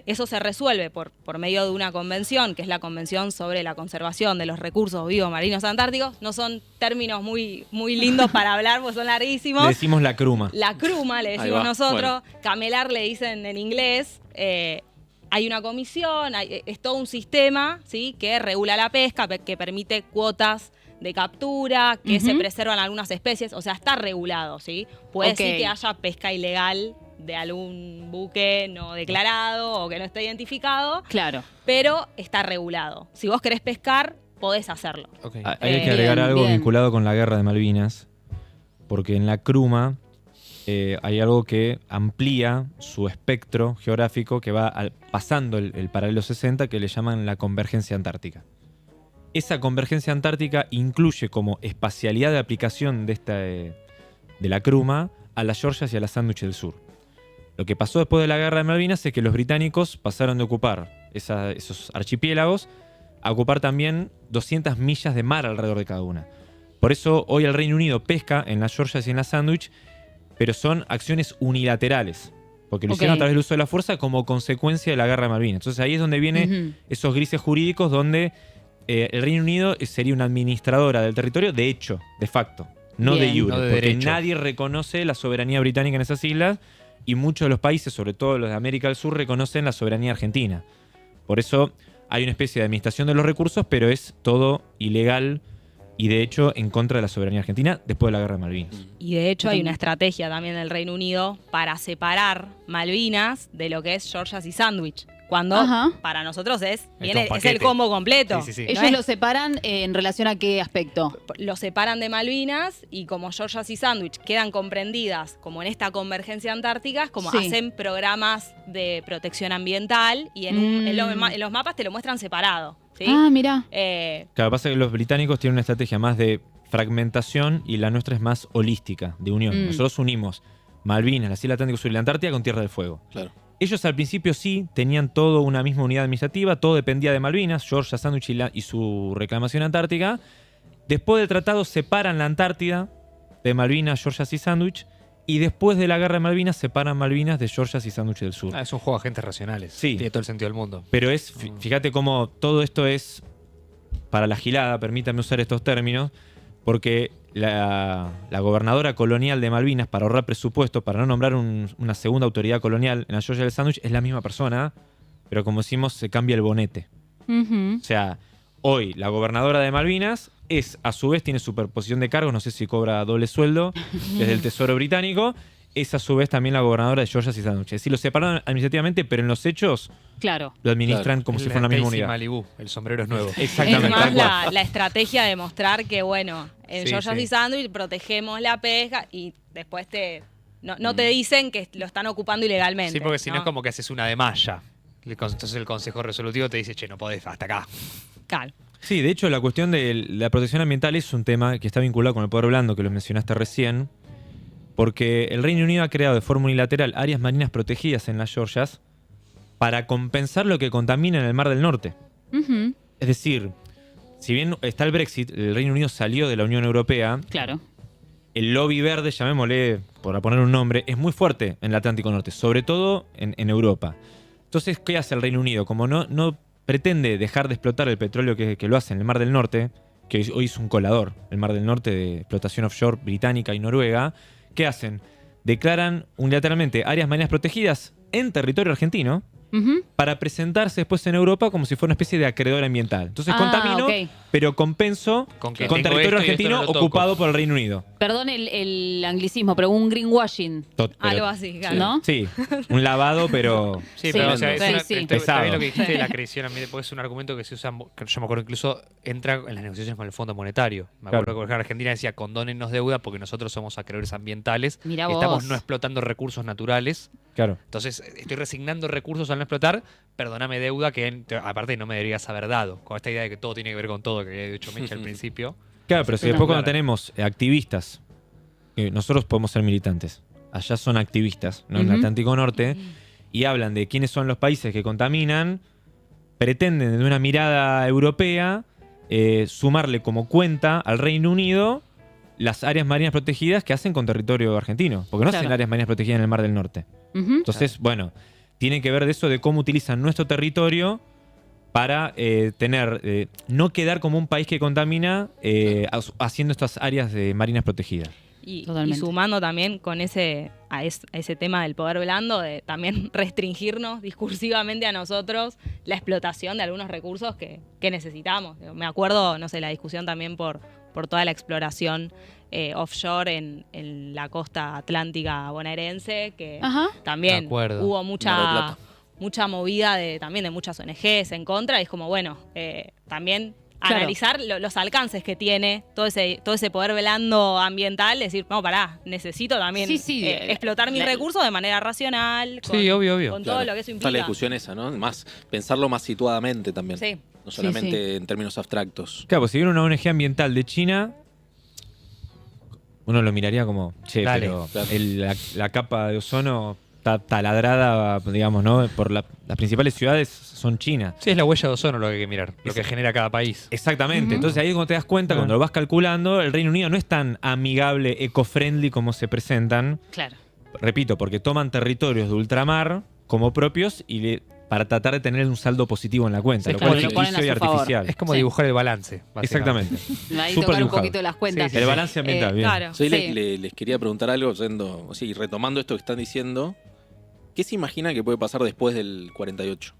eso se resuelve por medio de una convención, que es la Convención sobre la Conservación de los Recursos Vivos Marinos Antárticos. No son términos muy, muy lindos para hablar, porque son larguísimos. Le decimos la cruma. La cruma, le Ahí decimos va, nosotros. Camelar le dicen en inglés. Hay una comisión, es todo un sistema, ¿sí? Que regula la pesca, que permite cuotas de captura, que se preservan algunas especies. O sea, está regulado, ¿sí? Puede Ok. ser que haya pesca ilegal de algún buque no declarado o que no esté identificado, Claro. pero está regulado. Si vos querés pescar, podés hacerlo. Hay que agregar Bien, algo bien. vinculado con la guerra de Malvinas, porque en la cruma hay algo que amplía su espectro geográfico, que va pasando el paralelo 60, que le llaman la convergencia antártica. Esa convergencia antártica incluye como espacialidad de aplicación de la cruma a las Georgias y a las Sandwich del Sur. Lo que pasó después de la guerra de Malvinas es que los británicos pasaron de ocupar esos archipiélagos a ocupar también 200 millas de mar alrededor de cada una. Por eso hoy el Reino Unido pesca en las Georgias y en las Sandwich, pero son acciones unilaterales, porque lo hicieron a través del uso de la fuerza como consecuencia de la guerra de Malvinas. Entonces ahí es donde vienen esos grises jurídicos donde el Reino Unido sería una administradora del territorio de hecho, de facto, no Bien. de jure, No de porque derecho. nadie reconoce la soberanía británica en esas islas y muchos de los países, sobre todo los de América del Sur, reconocen la soberanía argentina. Por eso hay una especie de administración de los recursos, pero es todo ilegal y de hecho en contra de la soberanía argentina después de la guerra de Malvinas. Y de hecho hay una estrategia también del Reino Unido para separar Malvinas de lo que es Georgias y Sandwich. Cuando Ajá. para nosotros es un el paquete. combo completo. Sí, sí, sí. ¿no Ellos es? lo separan en relación a qué aspecto. Lo separan de Malvinas y como Georgias y Sandwich quedan comprendidas como en esta convergencia antártica, es como Sí. hacen programas de protección ambiental y en los mapas te lo muestran separado. ¿sí? Ah, mirá. Claro, pasa que los británicos tienen una estrategia más de fragmentación y la nuestra es más holística, de unión. Nosotros unimos Malvinas, las Islas Atlántico Sur y la Antártida con Tierra del Fuego. Claro. Ellos al principio sí tenían todo una misma unidad administrativa, todo dependía de Malvinas, Georgia, Sandwich y su reclamación antártica. Después del tratado separan la Antártida de Malvinas, Georgia y Sandwich, y después de la guerra de Malvinas separan Malvinas de Georgia y Sandwich del Sur. Es un juego de agentes racionales. Sí. Tiene todo el sentido del mundo. Pero fíjate cómo todo esto es para la gilada, permítame usar estos términos, porque la gobernadora colonial de Malvinas, para ahorrar presupuesto, para no nombrar una segunda autoridad colonial en la Georgia del Sandwich, es la misma persona, pero como decimos, se cambia el bonete. Ujú. O sea, hoy la gobernadora de Malvinas a su vez tiene superposición de cargos, no sé si cobra doble sueldo, desde el Tesoro británico, es a su vez también la gobernadora de Georgia y Sandwich. Es decir, lo separan administrativamente, pero en los hechos Claro. lo administran como si fuera una misma Casey unidad. Malibu, el sombrero es nuevo. Exactamente. Es más tal cual. la estrategia de mostrar que, bueno, en Sí, Georgias sí. y Sandwich protegemos la pesca y después no te dicen que lo están ocupando ilegalmente. Sí, porque si no es como que haces una de malla. Entonces el Consejo Resolutivo te dice, che, no podés, hasta acá. Claro. Sí, de hecho la cuestión de la protección ambiental es un tema que está vinculado con el poder blando, que lo mencionaste recién, porque el Reino Unido ha creado de forma unilateral áreas marinas protegidas en las Georgias para compensar lo que contamina en el Mar del Norte. Ujú. Es decir, si bien está el Brexit, el Reino Unido salió de la Unión Europea, Claro. el lobby verde, llamémosle, por poner un nombre, es muy fuerte en el Atlántico Norte, sobre todo en Europa. Entonces, ¿qué hace el Reino Unido? Como no pretende dejar de explotar el petróleo que lo hace en el Mar del Norte, que hoy es un colador, el Mar del Norte de explotación offshore británica y noruega, ¿qué hacen? Declaran unilateralmente áreas marinas protegidas en territorio argentino Ujú. para presentarse después en Europa como si fuera una especie de acreedor ambiental. Entonces contamino, ok. pero compenso Con con que tengo territorio esto y esto argentino no lo toco. ocupado por el Reino Unido. Perdón el anglicismo, pero un greenwashing, Pero- Algo así, claro. ¿no? Sí, un lavado, pero... Sí, Sí, pero o sea, es sí, una- sí. está Pesado. bien lo que dijiste de la acreción ambiental, porque es un argumento que se usa, que yo me acuerdo incluso entra en las negociaciones con el Fondo Monetario. Me acuerdo Claro. que por ejemplo, Argentina decía condónennos deuda porque nosotros somos acreedores ambientales, Mirá estamos vos. no explotando recursos naturales, Claro. entonces estoy resignando recursos al no explotar, perdóname deuda que aparte no me deberías haber dado, con esta idea de que todo tiene que ver con todo, que había dicho Mecha al principio. Claro, pero si Espectacular. después cuando tenemos activistas, nosotros podemos ser militantes, allá son activistas, ¿no? En el Ujú. Atlántico Norte, y hablan de quiénes son los países que contaminan, pretenden desde una mirada europea sumarle como cuenta al Reino Unido las áreas marinas protegidas que hacen con territorio argentino, porque no hacen Claro. áreas marinas protegidas en el Mar del Norte. Ujú. Entonces, bueno, tiene que ver de eso, de cómo utilizan nuestro territorio para no quedar como un país que contamina haciendo estas áreas de marinas protegidas. Y Totalmente. sumando también con a ese tema del poder blando, de también restringirnos discursivamente a nosotros la explotación de algunos recursos que necesitamos. Me acuerdo, no sé, la discusión también por toda la exploración offshore en la costa atlántica bonaerense, que Ajá. también De acuerdo. hubo Mar del Plata. mucha movida también de muchas ONGs en contra, y es como, bueno, también Claro. analizar los alcances que tiene todo ese poder blando ambiental, decir, no, pará, necesito también Sí, sí, explotar mis recursos de manera racional, Sí, obvio. con todo lo que eso Está la implica. discusión esa, ¿no? Más, pensarlo más situadamente también. Sí. No solamente Sí, en términos abstractos. Claro, pues si viene una ONG ambiental de China, uno lo miraría como, che, Dale, pero claro. la capa de ozono está taladrada, digamos, ¿no? Por las principales ciudades son China. Sí, es la huella de ozono lo que hay que mirar, lo que genera cada país. Exactamente. Entonces ahí es cuando te das cuenta, cuando lo vas calculando, el Reino Unido no es tan amigable, eco-friendly como se presentan. Claro. Repito, porque toman territorios de ultramar como propios para tratar de tener un saldo positivo en la cuenta, Sí, lo claro, cual es lo ponen a ficticio y su favor. artificial. Es como Sí. dibujar el balance, básicamente. Exactamente. Ahí Súper tocar un dibujado. poquito las cuentas. Sí, El balance ambiental, bien. Claro. Sí, Sí. les quería preguntar algo, retomando esto que están diciendo. ¿Qué se imagina que puede pasar después del 48?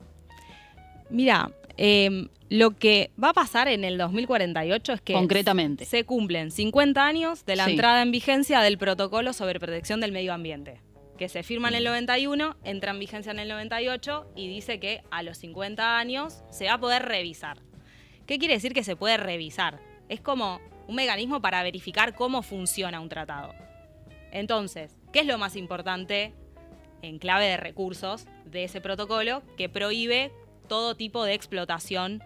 Mira, lo que va a pasar en el 2048 es que Concretamente. se cumplen 50 años de la Sí. entrada en vigencia del Protocolo sobre Protección del Medio Ambiente, que se firma en el 91, entra en vigencia en el 98 y dice que a los 50 años se va a poder revisar. ¿Qué quiere decir que se puede revisar? Es como un mecanismo para verificar cómo funciona un tratado. Entonces, ¿qué es lo más importante en clave de recursos de ese protocolo? Que prohíbe todo tipo de explotación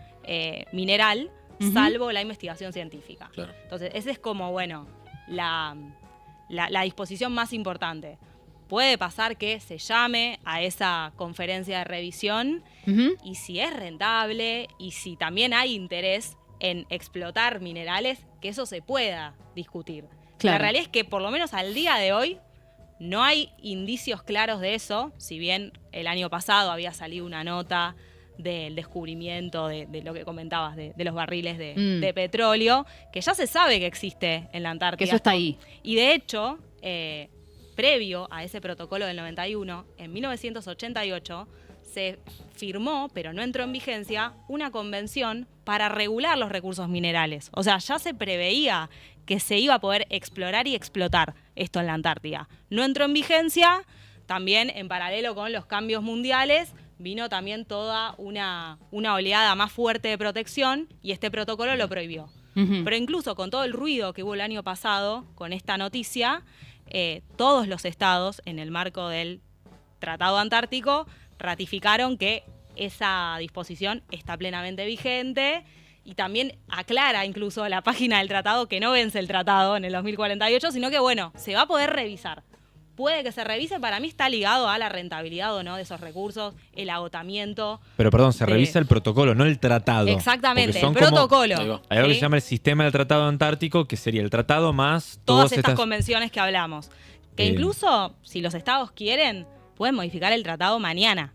mineral, Ujú. salvo la investigación científica. Claro. Entonces, esa es como, bueno, la disposición más importante. Puede pasar que se llame a esa conferencia de revisión Ujú. y si es rentable y si también hay interés en explotar minerales, que eso se pueda discutir. Claro. La realidad es que por lo menos al día de hoy no hay indicios claros de eso, si bien el año pasado había salido una nota del descubrimiento de lo que comentabas, de los barriles de petróleo, que ya se sabe que existe en la Antártida. Que eso está ahí. Y de hecho, previo a ese protocolo del 91, en 1988 se firmó, pero no entró en vigencia, una convención para regular los recursos minerales. O sea, ya se preveía que se iba a poder explorar y explotar esto en la Antártida. No entró en vigencia, también en paralelo con los cambios mundiales, vino también toda una oleada más fuerte de protección y este protocolo lo prohibió. Ujú. Pero incluso con todo el ruido que hubo el año pasado con esta noticia, todos los estados, en el marco del Tratado Antártico, ratificaron que esa disposición está plenamente vigente y también aclara incluso la página del tratado que no vence el tratado en el 2048, sino que, bueno, se va a poder revisar. puede que se revise, para mí está ligado a la rentabilidad o no de esos recursos, el agotamiento. Pero perdón, se revisa el protocolo, no el tratado. Exactamente, Porque el son como- protocolo. Ahí va. Hay algo que ¿sí? se llama el sistema del Tratado Antártico, que sería el tratado más Todas estas convenciones que hablamos. Que Eh. incluso, si los estados quieren, pueden modificar el tratado mañana,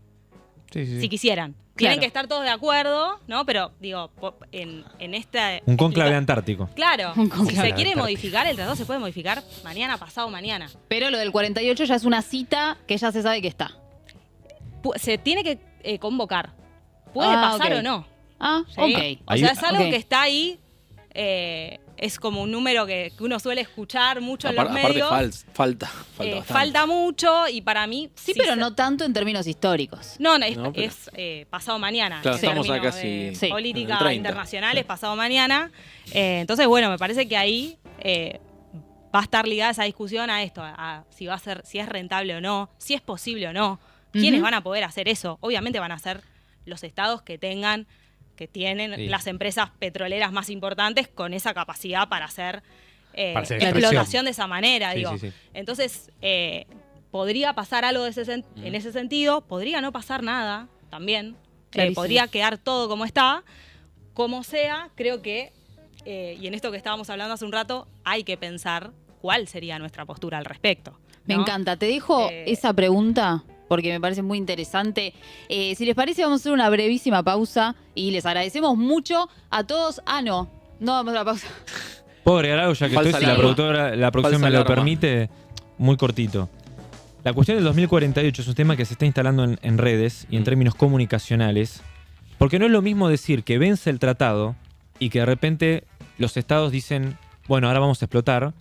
si quisieran. Tienen Claro. que estar todos de acuerdo, ¿no? Pero, digo, en esta... Un conclave explica- antártico. Claro, Un si conclave se quiere antártico. modificar el tratado, se puede modificar mañana, pasado mañana. Pero lo del 48 ya es una cita que ya se sabe que está. Se tiene que convocar. Puede Ah, pasar ok. o no. Ah, ¿sí? ok. O sea, es algo ok. que está ahí. Es como un número que uno suele escuchar mucho en los Aparte medios. falta bastante. Falta mucho y para mí... Sí, si pero se- no tanto en términos históricos. No, No, pero- es pasado mañana. Claro, En estamos a términos casi de Sí. en política el 30. internacional es pasado mañana. Entonces, bueno, me parece que ahí va a estar ligada esa discusión a esto, a si va a ser, si es rentable o no, si es posible o no. ¿Quiénes Ujú. van a poder hacer eso? Obviamente van a ser los estados que tienen Sí. las empresas petroleras más importantes con esa capacidad para hacer Para hacer explotación extracción. de esa manera, Sí, digo. sí, sí. Entonces, podría pasar algo de en ese sentido, podría no pasar nada también, Clarísimo. podría quedar todo como está, como sea, creo que, y en esto que estábamos hablando hace un rato, hay que pensar cuál sería nuestra postura al respecto. Me ¿no? encanta. Te dejo Eh, esa pregunta porque me parece muy interesante. Si les parece, vamos a hacer una brevísima pausa y les agradecemos mucho a todos. No vamos a la pausa. ¿Puedo agregar algo ya que Falsa estoy? Si la alarma. producción Falsa me lo alarma. permite, muy cortito. La cuestión del 2048 es un tema que se está instalando en redes y en términos comunicacionales, porque no es lo mismo decir que vence el tratado y que de repente los estados dicen, bueno, ahora vamos a explotar,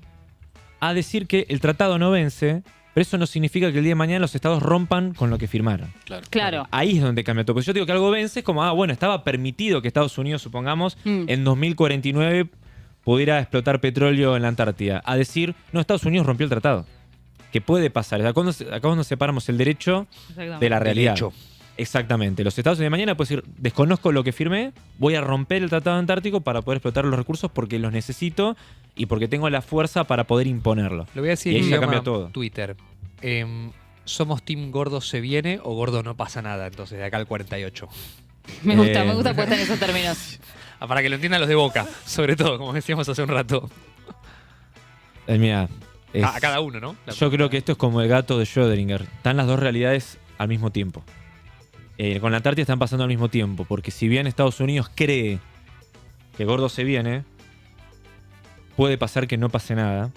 a decir que el tratado no vence, pero eso no significa que el día de mañana los estados rompan con lo que firmaron. Claro. Ahí es donde cambia todo. Porque yo digo que algo vence es como, bueno, estaba permitido que Estados Unidos, supongamos, en 2049 pudiera explotar petróleo en la Antártida. A decir, no, Estados Unidos rompió el tratado. Que puede pasar. Acá cuando separamos el derecho de la realidad. Derecho. Exactamente. Los estados de mañana pueden decir, desconozco lo que firmé, voy a romper el tratado antártico para poder explotar los recursos porque los necesito y porque tengo la fuerza para poder imponerlo. Lo voy a decir Y ahí en ya idioma cambia todo. Twitter. ¿Somos team gordo se viene o gordo no pasa nada? Entonces, de acá al 48. Me gusta puesta en esos términos. Para que lo entiendan los de Boca, sobre todo, como decíamos hace un rato. Mira, A cada uno, ¿no? yo creo que esto es como el gato de Schrödinger. Están las dos realidades al mismo tiempo. Con la Antártida están pasando al mismo tiempo, porque si bien Estados Unidos cree que gordo se viene, puede pasar que no pase nada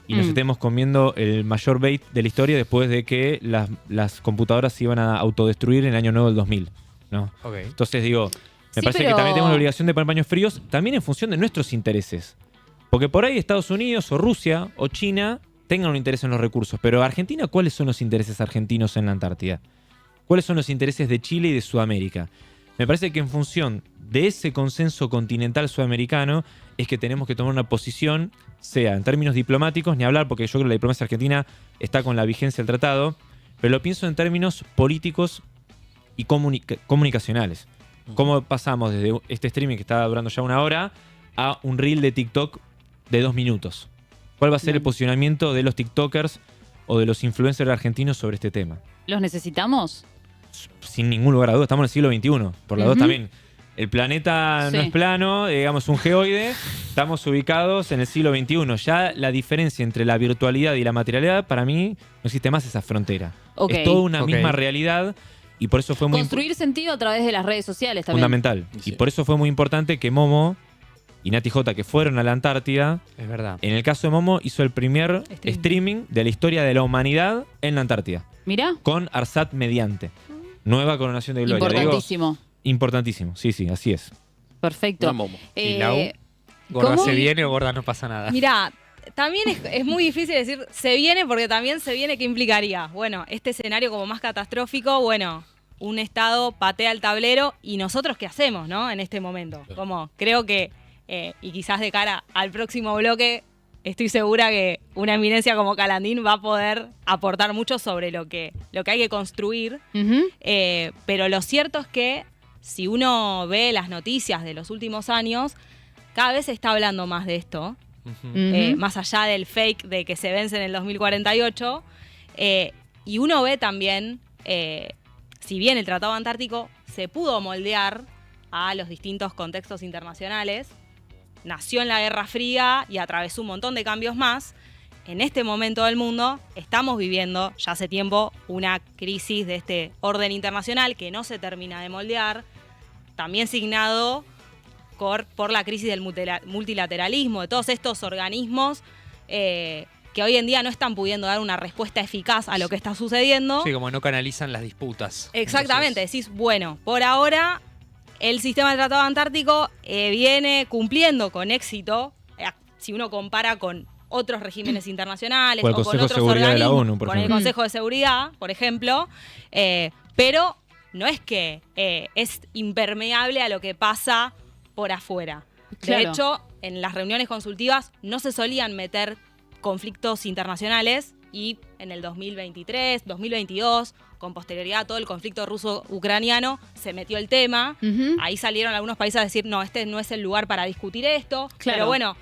y nos estemos comiendo el mayor bait de la historia después de que las computadoras se iban a autodestruir en el año nuevo del 2000, ¿no? Ok. Entonces digo, me Sí, parece que pero- también tenemos la obligación de poner paños fríos también en función de nuestros intereses. Porque por ahí Estados Unidos o Rusia o China tengan un interés en los recursos, pero Argentina, ¿cuáles son los intereses argentinos en la Antártida? ¿Cuáles son los intereses de Chile y de Sudamérica? Me parece que en función de ese consenso continental sudamericano es que tenemos que tomar una posición, sea en términos diplomáticos, ni hablar, porque yo creo que la diplomacia argentina está con la vigencia del tratado, pero lo pienso en términos políticos y comunicacionales. ¿Cómo pasamos desde este streaming que está durando ya 1 hora a un reel de TikTok de 2 minutos? ¿Cuál va a ser el Bien. posicionamiento de los TikTokers o de los influencers argentinos sobre este tema? ¿Los necesitamos? Sin ningún lugar a dudas, estamos en el siglo XXI. Por la dos Ujú. también. El planeta Sí. no es plano, digamos un geoide. Estamos ubicados en el siglo XXI. Ya la diferencia entre la virtualidad y la materialidad, para mí, no existe más esa frontera. Ok. Es toda una Ok. misma realidad y por eso fue muy Construir sentido a través de las redes sociales también. fundamental. Sí. Y por eso fue muy importante que Momo y Nati J, que fueron a la Antártida, Es verdad. en el caso de Momo, hizo el primer Streaming. streaming de la historia de la humanidad en la Antártida, Mirá, con Arsat Mediante. Nueva coronación de gloria. Digo, importantísimo. importantísimo, sí, así es. Perfecto. Una momo. ¿Y Lau? ¿Gorda ¿cómo? se viene o gorda no pasa nada? Mirá, también es muy difícil decir se viene porque también se viene qué implicaría. Bueno, este escenario como más catastrófico, bueno, un Estado patea el tablero y nosotros qué hacemos, ¿no? En este momento. Como creo que, y quizás de cara al próximo bloque, estoy segura que una eminencia como Calandín va a poder aportar mucho sobre lo que hay que construir. Ujú. Pero lo cierto es que si uno ve las noticias de los últimos años, cada vez se está hablando más de esto. Ujú. Ujú. Más allá del fake de que se vence en el 2048, Y uno ve también, si bien el Tratado Antártico se pudo moldear a los distintos contextos internacionales, nació en la Guerra Fría y atravesó un montón de cambios más. En este momento del mundo estamos viviendo ya hace tiempo una crisis de este orden internacional que no se termina de moldear, también signado por la crisis del multilateralismo, de todos estos organismos que hoy en día no están pudiendo dar una respuesta eficaz a lo que está sucediendo. Sí, como no canalizan las disputas. Exactamente, Entonces, decís, bueno, por ahora el sistema del Tratado Antártico viene cumpliendo con éxito, si uno compara con otros regímenes internacionales O el o con Consejo de otros Seguridad de la organismos, ONU, por con el ejemplo. Consejo de Seguridad, por ejemplo, pero no es que es impermeable a lo que pasa por afuera. Claro. De hecho, en las reuniones consultivas no se solían meter conflictos internacionales y en el 2023, 2022, con posterioridad a todo el conflicto ruso-ucraniano, se metió el tema. Ujú. Ahí salieron algunos países a decir, no, este no es el lugar para discutir esto. Claro. Pero bueno,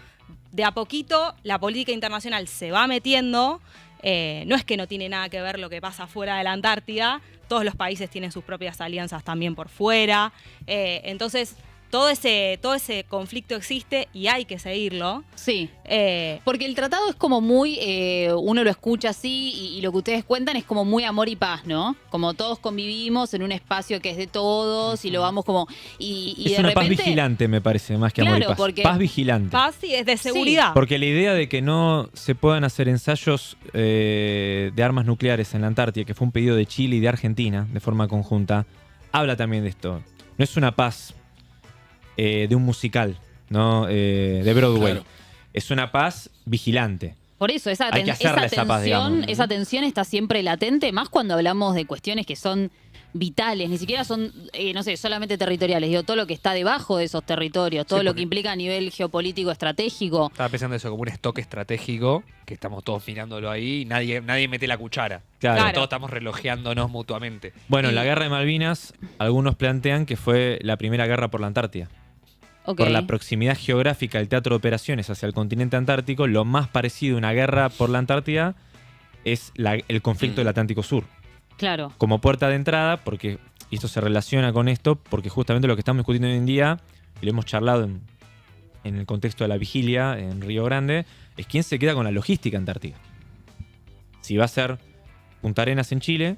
de a poquito la política internacional se va metiendo. No es que no tiene nada que ver lo que pasa fuera de la Antártida. Todos los países tienen sus propias alianzas también por fuera. Entonces, todo ese conflicto existe y hay que seguirlo. Sí. Eh, Porque el tratado es como muy, uno lo escucha así y lo que ustedes cuentan es como muy amor y paz, ¿no? Como todos convivimos en un espacio que es de todos y lo vamos como... Y Es de una repente, paz vigilante, me parece, más que amor y Claro, paz. porque- Paz vigilante. paz sí, es de seguridad. Porque la idea de que no se puedan hacer ensayos de armas nucleares en la Antártida, que fue un pedido de Chile y de Argentina de forma conjunta, habla también de esto. No es una paz de un musical, ¿no? De Broadway. Claro. Es una paz vigilante. Por eso, esa, Hay que hacerle esa paz, digamos. esa tensión está siempre latente, más cuando hablamos de cuestiones que son vitales, ni siquiera son, no sé, solamente territoriales, digo, todo lo que está debajo de esos territorios, todo Sí, lo porque- que implica a nivel geopolítico, estratégico. Estaba pensando eso como un estoque estratégico, que estamos todos mirándolo ahí y nadie mete la cuchara. Claro. Claro. Todos estamos relojeándonos mutuamente. Bueno, en Y- la guerra de Malvinas, algunos plantean que fue la primera guerra por la Antártida. Ok. Por la proximidad geográfica del teatro de operaciones hacia el continente antártico, lo más parecido a una guerra por la Antártida es el conflicto del Atlántico Sur. Claro. Como puerta de entrada, porque y esto se relaciona con esto, porque justamente lo que estamos discutiendo hoy en día, y lo hemos charlado en el contexto de la vigilia en Río Grande, es quién se queda con la logística antártica. Si va a ser Punta Arenas en Chile,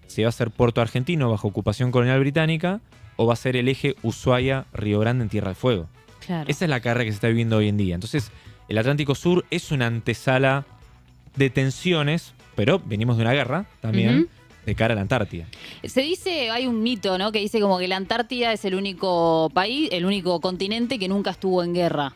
si va a ser Puerto Argentino bajo ocupación colonial británica, o va a ser el eje Ushuaia-Río Grande en Tierra del Fuego. Claro. Esa es la carrera que se está viviendo hoy en día. Entonces, el Atlántico Sur es una antesala de tensiones, pero venimos de una guerra también, Ujú. de cara a la Antártida. Se dice, hay un mito, ¿no? Que dice como que la Antártida es el único país, el único continente que nunca estuvo en guerra.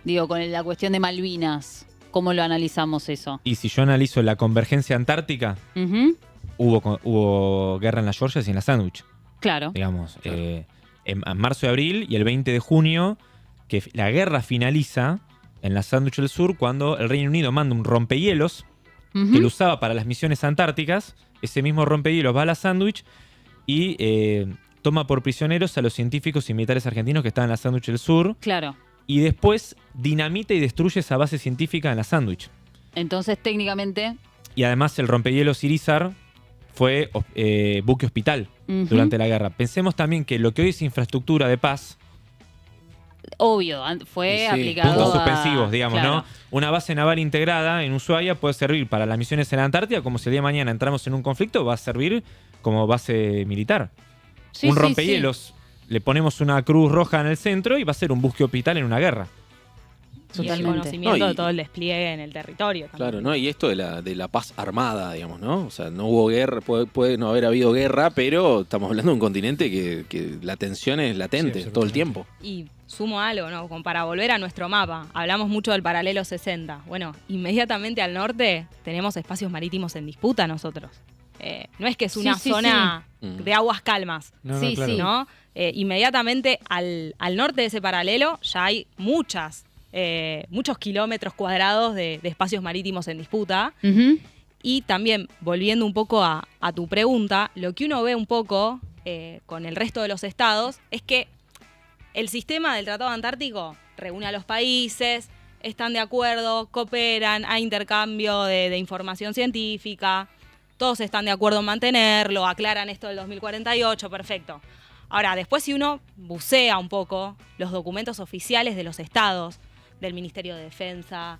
Digo, con la cuestión de Malvinas. ¿Cómo lo analizamos eso? Y si yo analizo la convergencia antártica, Ujú. hubo guerra en las Georgias y en la Sandwich, Claro. digamos. En marzo y abril y el 20 de junio, que la guerra finaliza en la Sandwich del Sur cuando el Reino Unido manda un rompehielos Ujú. que lo usaba para las misiones antárticas. Ese mismo rompehielos va a la Sandwich y toma por prisioneros a los científicos y militares argentinos que estaban en la Sandwich del Sur Claro. y después dinamita y destruye esa base científica en la Sandwich. Entonces, técnicamente... Y además el rompehielos Irizar fue buque hospital ujú. durante la guerra. Pensemos también que lo que hoy es infraestructura de paz, Obvio, fue Y sí, aplicado puntos a- suspensivos, digamos, claro. ¿no? Una base naval integrada en Ushuaia puede servir para las misiones en la Antártida, como si el día de mañana entramos en un conflicto, va a servir como base militar. Sí, Un sí, rompehielos, le ponemos una cruz roja en el centro y va a ser un buque hospital en una guerra. Y el Totalmente. conocimiento No, y- de todo el despliegue en el territorio. también. Claro, ¿no? Y esto de la paz armada, digamos, ¿no? O sea, no hubo guerra, puede no haber habido guerra, pero estamos hablando de un continente que la tensión es latente Sí, todo el absolutamente. tiempo. Y sumo algo, ¿no? Como para volver a nuestro mapa. Hablamos mucho del paralelo 60. Bueno, inmediatamente al norte tenemos espacios marítimos en disputa nosotros. No es que es Sí, una sí, zona sí. de aguas calmas, No, Sí, claro. sí. ¿no? Inmediatamente al norte de ese paralelo ya hay muchos kilómetros cuadrados de espacios marítimos en disputa. Ujú. Y también, volviendo un poco a tu pregunta, lo que uno ve un poco con el resto de los estados es que el sistema del Tratado Antártico reúne a los países, están de acuerdo, cooperan, hay intercambio de información científica, todos están de acuerdo en mantenerlo, aclaran esto del 2048, perfecto. Ahora, después si uno bucea un poco los documentos oficiales de los estados, del Ministerio de Defensa,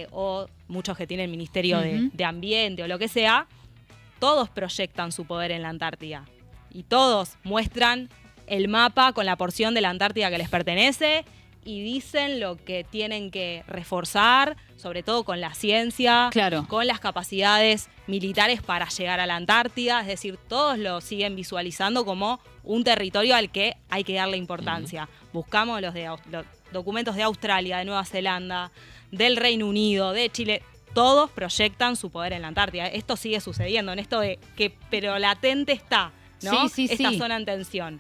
o muchos que tienen el Ministerio de Ambiente o lo que sea, todos proyectan su poder en la Antártida. Y todos muestran el mapa con la porción de la Antártida que les pertenece y dicen lo que tienen que reforzar, sobre todo con la ciencia, Claro. con las capacidades militares para llegar a la Antártida. Es decir, todos lo siguen visualizando como un territorio al que hay que darle importancia. Buscamos los documentos de Australia, de Nueva Zelanda, del Reino Unido, de Chile. Todos proyectan su poder en la Antártida. Esto sigue sucediendo, en esto de que, pero latente está, ¿no? Sí, sí, Esta sí. zona en tensión.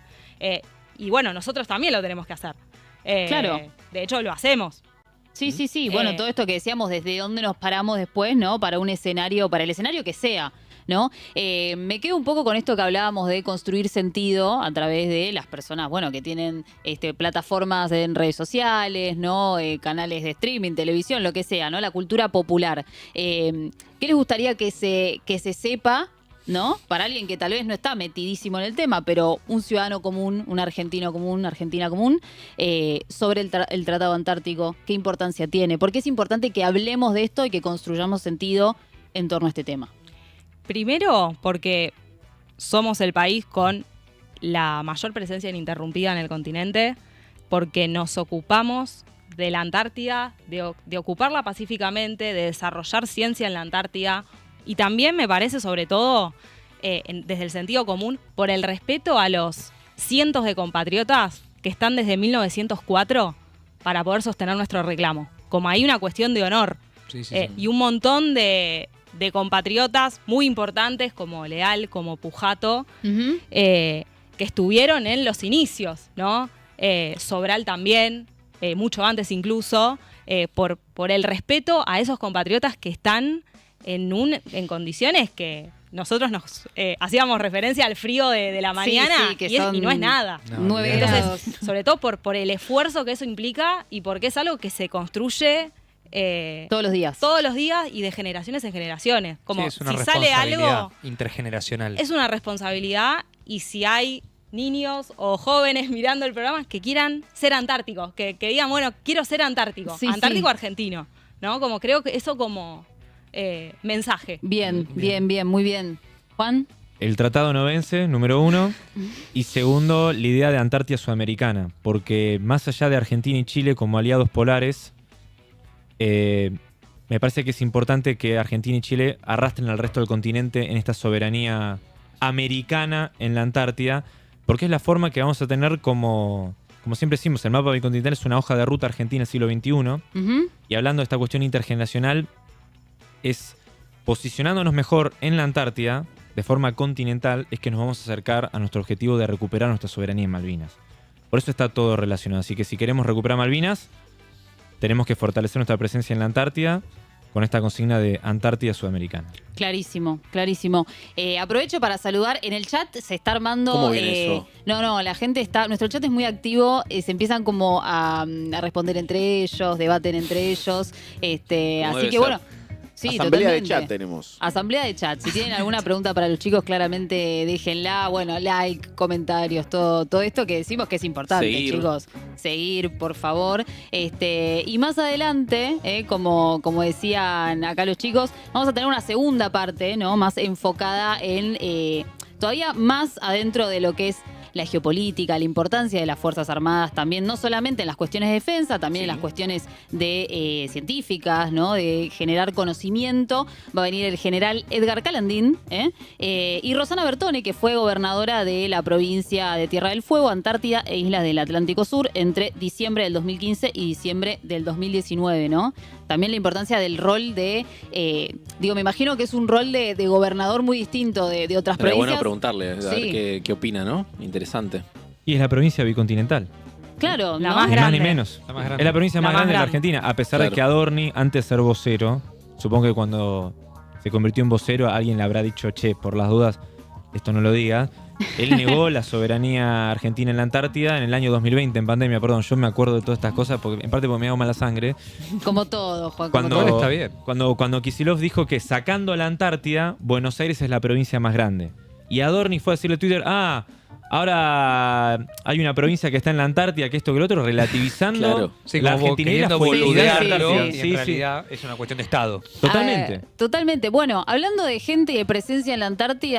Y bueno, nosotros también lo tenemos que hacer. Claro. De hecho, lo hacemos. Sí, sí, sí. Bueno, todo esto que decíamos, desde dónde nos paramos después, ¿no? Para un escenario, para el escenario que sea, ¿no? Me quedo un poco con esto que hablábamos de construir sentido a través de las personas, bueno, que tienen plataformas en redes sociales, ¿no? Canales de streaming, televisión, lo que sea, ¿no? La cultura popular. ¿Qué les gustaría que se sepa, ¿no? Para alguien que tal vez no está metidísimo en el tema, pero un ciudadano común, un argentino común, una argentina común, sobre el Tratado Antártico, qué importancia tiene, porque es importante que hablemos de esto y que construyamos sentido en torno a este tema. Primero, porque somos el país con la mayor presencia ininterrumpida en el continente, porque nos ocupamos de la Antártida, de ocuparla pacíficamente, de desarrollar ciencia en la Antártida, y también me parece, sobre todo, desde el sentido común, por el respeto a los cientos de compatriotas que están desde 1904 para poder sostener nuestro reclamo. Como hay una cuestión de honor. Sí, sí, sí. Y un montón de compatriotas muy importantes, como Leal, como Pujato, que estuvieron en los inicios, ¿no? Sobral también, mucho antes incluso, por el respeto a esos compatriotas que están en condiciones que nosotros nos hacíamos referencia al frío de la mañana, sí, que y no es nada. No, 9 olvidate. grados. Entonces, sobre todo por el esfuerzo que eso implica y porque es algo que se construye Todos los días. todos los días y de generaciones en generaciones. Como Sí, es una si sale responsabilidad algo, intergeneracional. es una responsabilidad, y si hay niños o jóvenes mirando el programa que quieran ser antárticos, que digan, bueno, quiero ser antártico, Sí, antártico sí. argentino, ¿no? Como creo que eso como mensaje. Bien, muy bien. Juan. El tratado no vence, número 1. Y segundo, la idea de Antártida Sudamericana. Porque más allá de Argentina y Chile como aliados polares, me parece que es importante que Argentina y Chile arrastren al resto del continente en esta soberanía americana en la Antártida, porque es la forma que vamos a tener como siempre decimos, el mapa bicontinental es una hoja de ruta argentina siglo XXI. Ujú. Y hablando de esta cuestión intergeneracional, es posicionándonos mejor en la Antártida, de forma continental, es que nos vamos a acercar a nuestro objetivo de recuperar nuestra soberanía en Malvinas. Por eso está todo relacionado. Así que si queremos recuperar Malvinas, tenemos que fortalecer nuestra presencia en la Antártida con esta consigna de Antártida Sudamericana. Clarísimo, clarísimo. Aprovecho para saludar. En el chat se está armando. ¿Cómo viene eso? No, la gente está. Nuestro chat es muy activo. Se empiezan como a responder entre ellos, debaten entre ellos. Así debe que ser. bueno. Sí, Asamblea de totalmente. chat tenemos. Asamblea de chat. Si tienen alguna pregunta para los chicos, claramente déjenla. Bueno, like, comentarios, todo esto que decimos que es importante, Seguir. chicos. Seguir, por favor. Y más adelante, como decían acá los chicos, vamos a tener una segunda parte, ¿no? Más enfocada en todavía más adentro de lo que es la geopolítica, la importancia de las Fuerzas Armadas también, no solamente en las cuestiones de defensa, también en las cuestiones de científicas, ¿no? De generar conocimiento. Va a venir el general Edgar Calandín, y Rosana Bertone, que fue gobernadora de la provincia de Tierra del Fuego, Antártida e Islas del Atlántico Sur entre diciembre del 2015 y diciembre del 2019, ¿no? También la importancia del rol de, me imagino que es un rol de gobernador muy distinto de otras Pero provincias. bueno preguntarle, a ver Sí. qué opina, ¿no? Interesante. Y es la provincia bicontinental. Claro, La ¿no? más Ni más ni grande. menos. La más grande. Es la provincia La más más grande de la grande. Argentina, a pesar de Claro. que Adorni, antes de ser vocero, supongo que cuando se convirtió en vocero alguien le habrá dicho, che, por las dudas, esto no lo digas. Él negó la soberanía argentina en la Antártida en el año 2020, en pandemia, perdón. Yo me acuerdo de todas estas cosas, porque, en parte porque me hago mala sangre. Como todo, Juan. Cuando, como todo. está bien. Cuando Kicillof dijo que sacando la Antártida, Buenos Aires es la provincia más grande. Y Adorni fue a decirle a Twitter, ahora hay una provincia que está en la Antártida, que esto que lo otro, relativizando Claro. Sí, la como argentinidad y la queriendo folcloricidad de la boludearlo, Antártida. y en realidad es una cuestión de Estado. Totalmente. Totalmente. Bueno, hablando de gente y de presencia en la Antártida,